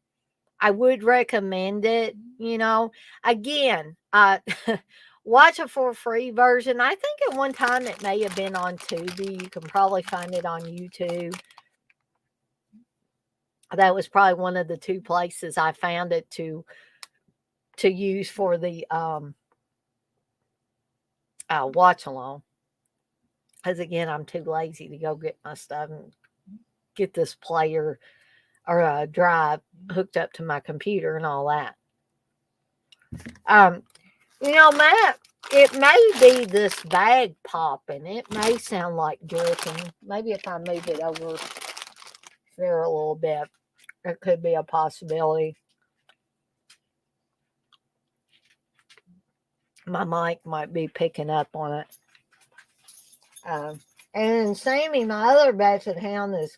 I would recommend it, Again, watch a for free version. I think at one time it may have been on Tubi. You can probably find it on YouTube. That was probably one of the two places I found it to use for the watch along. Because again, I'm too lazy to go get my stuff and get this player or a drive hooked up to my computer and all that. Um, Matt, it may be this bag popping. It may sound like dripping. Maybe if I move it over there a little bit, it could be a possibility. My mic might be picking up on it. And Sammy, my other basset hound, is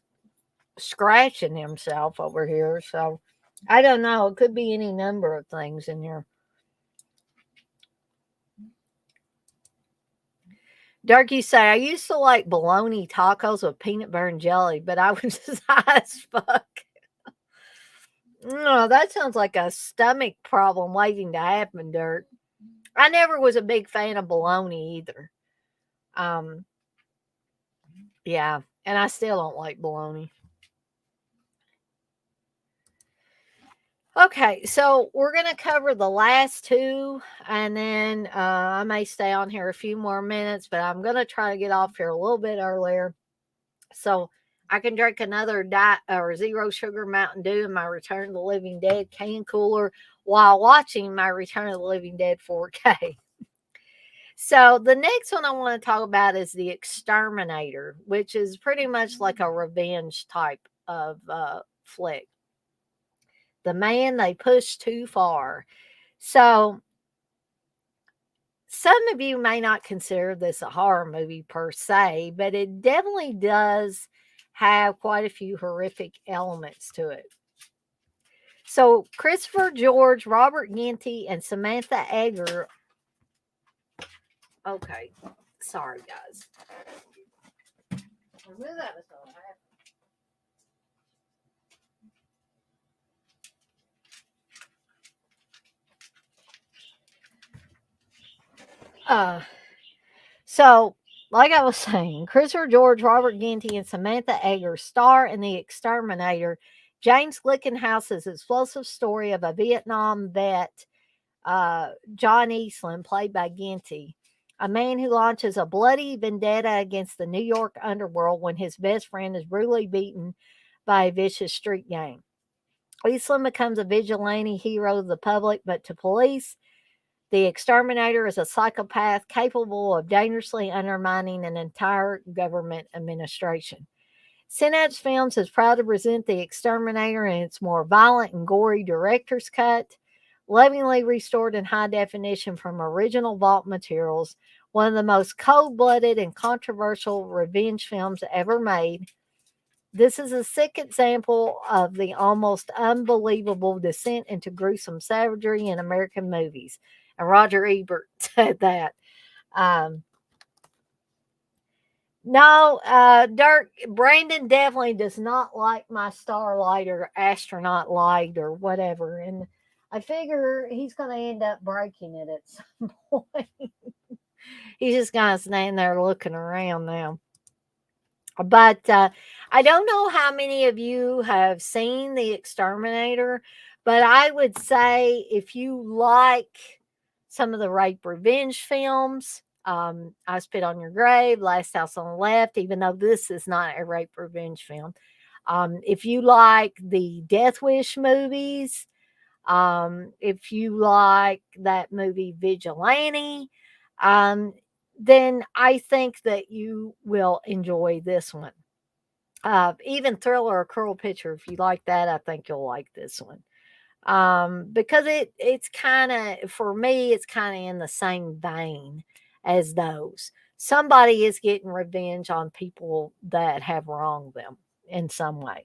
scratching himself over here. So I don't know. It could be any number of things in here. Darky say, I used to like bologna tacos with peanut butter and jelly, but I was just high as fuck. No, that sounds like a stomach problem waiting to happen, Dirt. I never was a big fan of bologna either. Um, yeah, and I still don't like bologna. Okay, so we're going to cover the last two, and then I may stay on here a few more minutes, but I'm going to try to get off here a little bit earlier so I can drink another diet or zero sugar Mountain Dew in my Return of the Living Dead can cooler while watching my Return of the Living Dead 4K. So the next one I want to talk about is The Exterminator, which is pretty much like a revenge type of flick. The Man They Pushed Too Far. So some of you may not consider this a horror movie per se, but it definitely does have quite a few horrific elements to it. So Christopher George, Robert Ginty, and Samantha Egger. Okay, sorry guys. Uh, so, like I was saying, Christopher George, Robert Ginty, and Samantha Egger star in The Exterminator. James Glickenhaus's explosive story of a Vietnam vet, John Eastland, played by Ginty, a man who launches a bloody vendetta against the New York underworld when his best friend is brutally beaten by a vicious street gang. Eastland becomes a vigilante hero of the public, but to police, The exterminator is a psychopath capable of dangerously undermining an entire government administration. Synapse Films is proud to present The Exterminator in its more violent and gory director's cut, lovingly restored in high definition from original vault materials, one of the most cold blooded and controversial revenge films ever made. This is a sick example of the almost unbelievable descent into gruesome savagery in American movies. And Roger Ebert said that. Um, no, Dirk, Brandon definitely does not like my starlight or astronaut light or whatever. And I figure he's going to end up breaking it at some point. He's just going to stand there looking around now. But I don't know how many of you have seen The Exterminator, but I would say if you like some of the rape revenge films, I Spit on Your Grave, Last House on the Left, even though this is not a rape revenge film. If you like the Death Wish movies, if you like that movie Vigilante, um, then I think that you will enjoy this one. Even Thriller or Cruel Picture, if you like that, I think you'll like this one. Because it's kind of, for me, it's kind of in the same vein as those. Somebody is getting revenge on people that have wronged them in some way.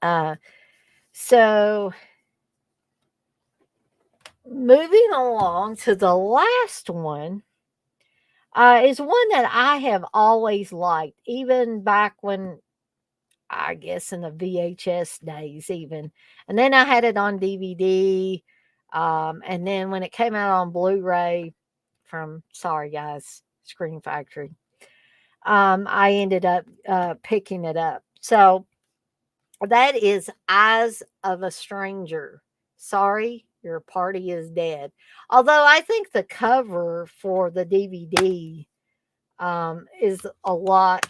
Uh, so moving along to the last one, is one that I have always liked, even back when I guess in the VHS days, even. And then I had it on DVD. And then when it came out on Blu ray from, sorry guys, Screen Factory, I ended up picking it up. So that is Eyes of a Stranger. Sorry, your party is dead. Although I think the cover for the DVD is a lot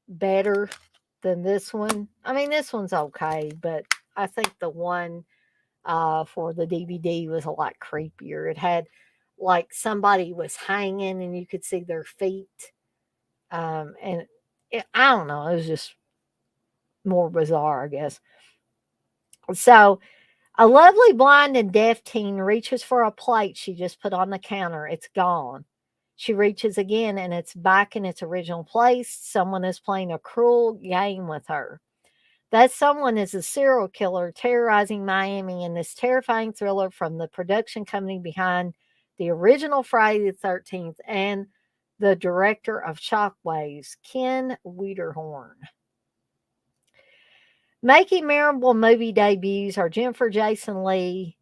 better than this one. I mean, this one's okay, but I think the one for the DVD was a lot creepier. It had like somebody was hanging and you could see their feet. And I don't know, it was just more bizarre, I guess. So, a lovely blind and deaf teen reaches for a plate she just put on the counter. It's gone. She reaches again and it's back in its original place. Someone is playing a cruel game with her. That someone is a serial killer terrorizing Miami in this terrifying thriller from the production company behind the original Friday the 13th and the director of Shockwaves, Ken Wiederhorn. Making memorable movie debuts are Jennifer Jason Leigh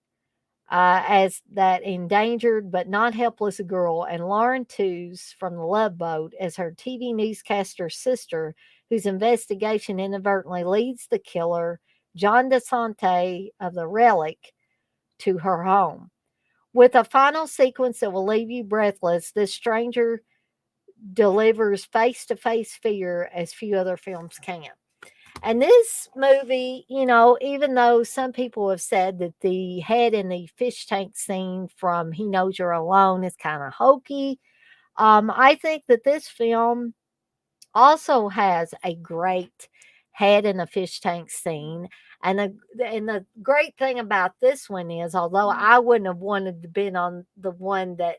as that endangered but not helpless girl, and Lauren Tews from The Love Boat as her TV newscaster sister, whose investigation inadvertently leads the killer, John DeSante of The Relic, to her home. With a final sequence that will leave you breathless, this stranger delivers face to face fear as few other films can. And this movie, even though some people have said that the head in the fish tank scene from He Knows You're Alone is kind of hokey, I think that this film also has a great head in a fish tank scene. And the great thing about this one is, although I wouldn't have wanted to been on the one that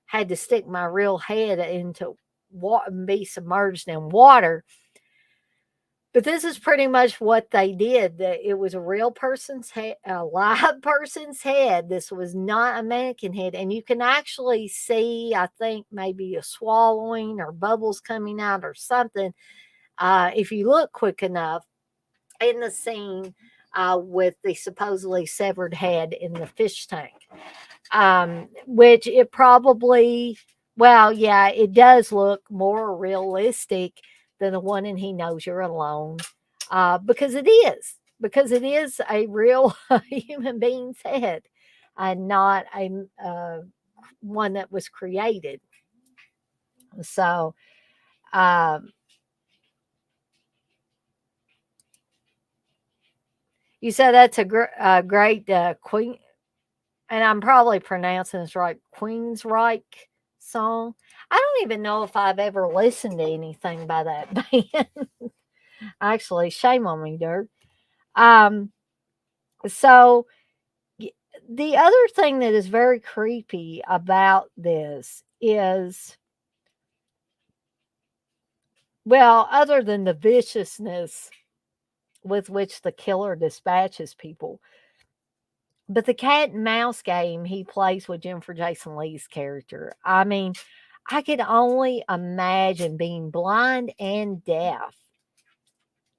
had to stick my real head into water and be submerged in water, but this is pretty much what they did. It was a real person's head, a live person's head. This was not a mannequin head. And you can actually see, I think, maybe a swallowing or bubbles coming out or something, if you look quick enough in the scene with the supposedly severed head in the fish tank. Which it probably, well, yeah, it does look more realistic than the one in He Knows You're Alone, because it is a real human being's head, and not a one that was created. So, um, you said that's a great queen. and I'm probably pronouncing this right, Queensryche song. I don't even know if I've ever listened to anything by that band. Actually, shame on me, Dirk. Um, so the other thing that is very creepy about this is, well, other than the viciousness with which the killer dispatches people, but the cat and mouse game he plays with Jennifer Jason Leigh's character. I mean, I could only imagine being blind and deaf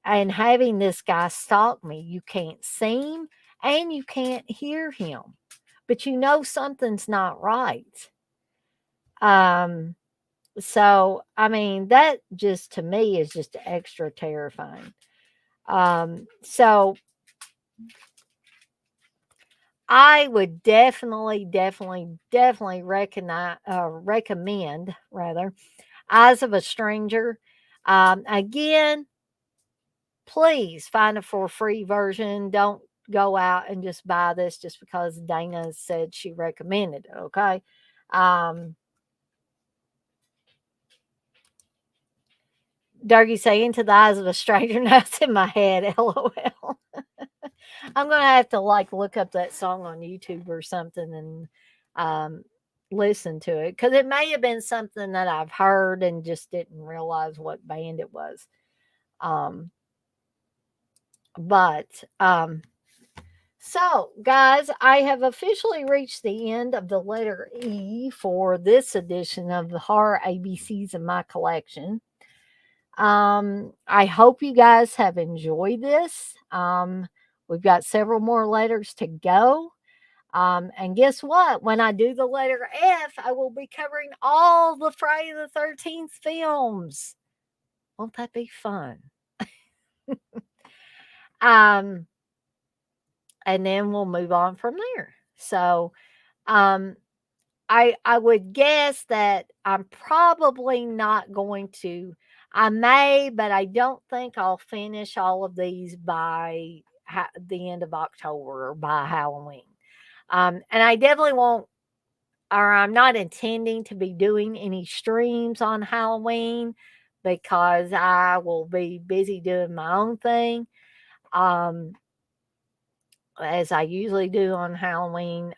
and having this guy stalk me. You can't see him and you can't hear him, but you know something's not right. Um, so I mean, that just to me is just extra terrifying. So I would definitely recommend rather Eyes of a Stranger. Again, please find it for a free version. Don't go out and just buy this just because Dana said she recommended it. Okay. Um, Dougie say Into the Eyes of a Stranger. Now it's in my head. LOL. I'm gonna have to like look up that song on YouTube or something and um, listen to it because it may have been something that I've heard and just didn't realize what band it was. Um, but so guys, I have officially reached the end of the letter E for this edition of the horror ABCs in my collection. I hope you guys have enjoyed this. We've got several more letters to go. And guess what? When I do the letter F, I will be covering all the Friday the 13th films. Won't that be fun? Um, and then we'll move on from there. So, um, I would guess that I'm probably not going to. I may, but I don't think I'll finish all of these by the end of October or by Halloween. And I definitely won't, or I'm not intending to be doing any streams on Halloween because I will be busy doing my own thing, um, as I usually do on Halloween.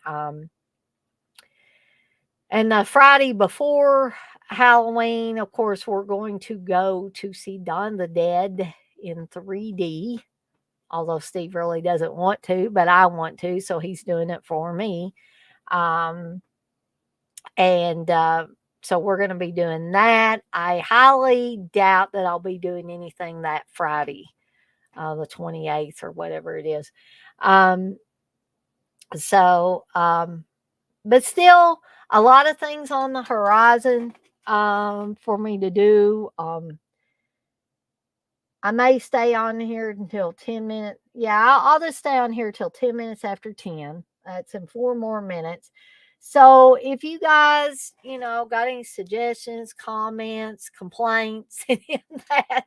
And the Friday before Halloween, of course, we're going to go to see Dawn of the Dead in 3D. Although Steve really doesn't want to, but I want to, so he's doing it for me. Um, and so we're going to be doing that. I highly doubt that I'll be doing anything that Friday, the 28th or whatever it is. Um, so, but still, a lot of things on the horizon for me to do. I may stay on here until 10 minutes. Yeah, I'll just stay on here till 10 minutes after 10. That's in 4 more minutes. So if you guys, got any suggestions, comments, complaints, any of that,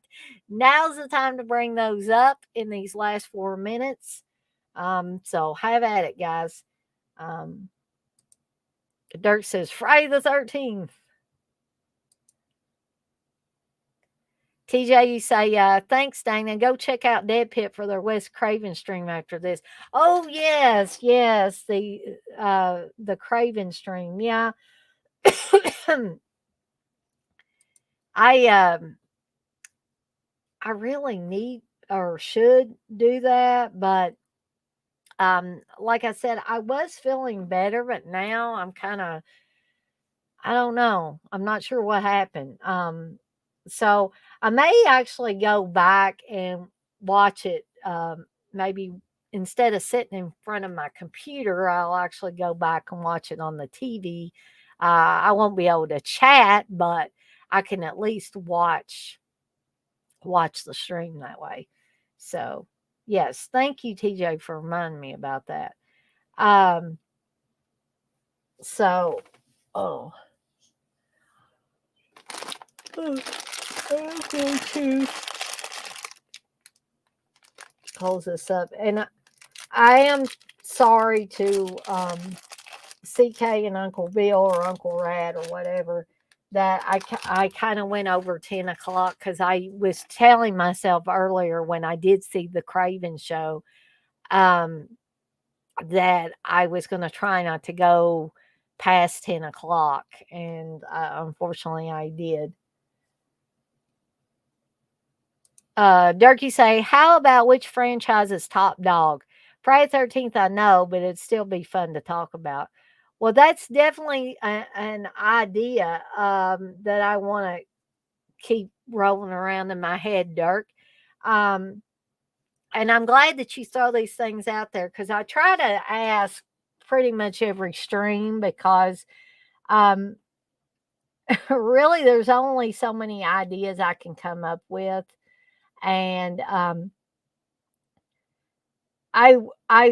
now's the time to bring those up in these last 4 minutes. So have at it, guys. Um, Dirk says Friday the 13th. TJ, you say, thanks, Dana. Go check out Dead Pit for their Wes Craven stream after this. Oh, yes, yes. The Craven stream. Yeah. I I really need or should do that, but like I said, I was feeling better, but now I'm kind of, I don't know. I'm not sure what happened. So I may actually go back and watch it. Maybe instead of sitting in front of my computer, I'll actually go back and watch it on the TV. I won't be able to chat, but I can at least watch the stream that way. So yes, thank you, TJ, for reminding me about that. Um, so oh. I'm going to close this up. And I am sorry to CK and Uncle Bill or Uncle Rat or whatever, that I kind of went over 10 o'clock because I was telling myself earlier when I did see the Craven show, um, that I was going to try not to go past 10 o'clock. And unfortunately, I did. Durkee say, how about which franchise is top dog? Friday 13th, I know, but it'd still be fun to talk about. Well, that's definitely an idea that I want to keep rolling around in my head, Dirk. Um, and I'm glad that you throw these things out there because I try to ask pretty much every stream because um, really there's only so many ideas I can come up with. And I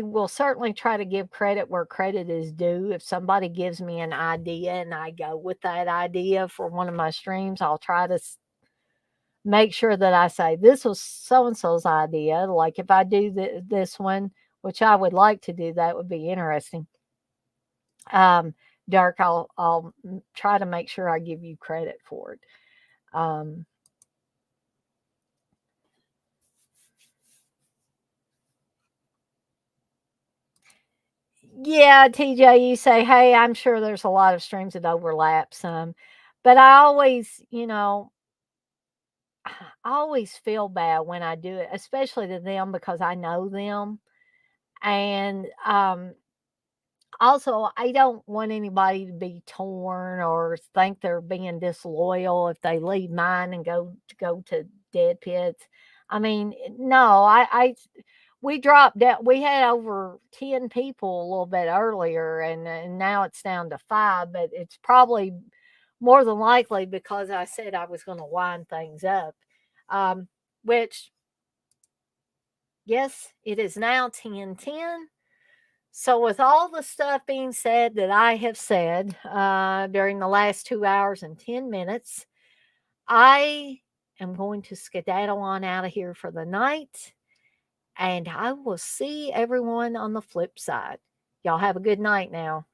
will certainly try to give credit where credit is due. If somebody gives me an idea and I go with that idea for one of my streams, I'll try to make sure that I say this was so and so's idea. Like if I do this one, which I would like to do, that would be interesting. Dirk, I'll try to make sure I give you credit for it. Um, Yeah, TJ, you say, hey, I'm sure there's a lot of streams that overlap some, but I always, I always feel bad when I do it, especially to them because I know them. And also, I don't want anybody to be torn or think they're being disloyal if they leave mine and go to Dead Pits. I mean, no, we dropped down. We had over 10 people a little bit earlier, and now it's down to 5. But it's probably more than likely because I said I was going to wind things up. Um, which, yes, it is now 10:10. So, with all the stuff being said that I have said during the last 2 hours and 10 minutes, I am going to skedaddle on out of here for the night. And I will see everyone on the flip side. Y'all have a good night now.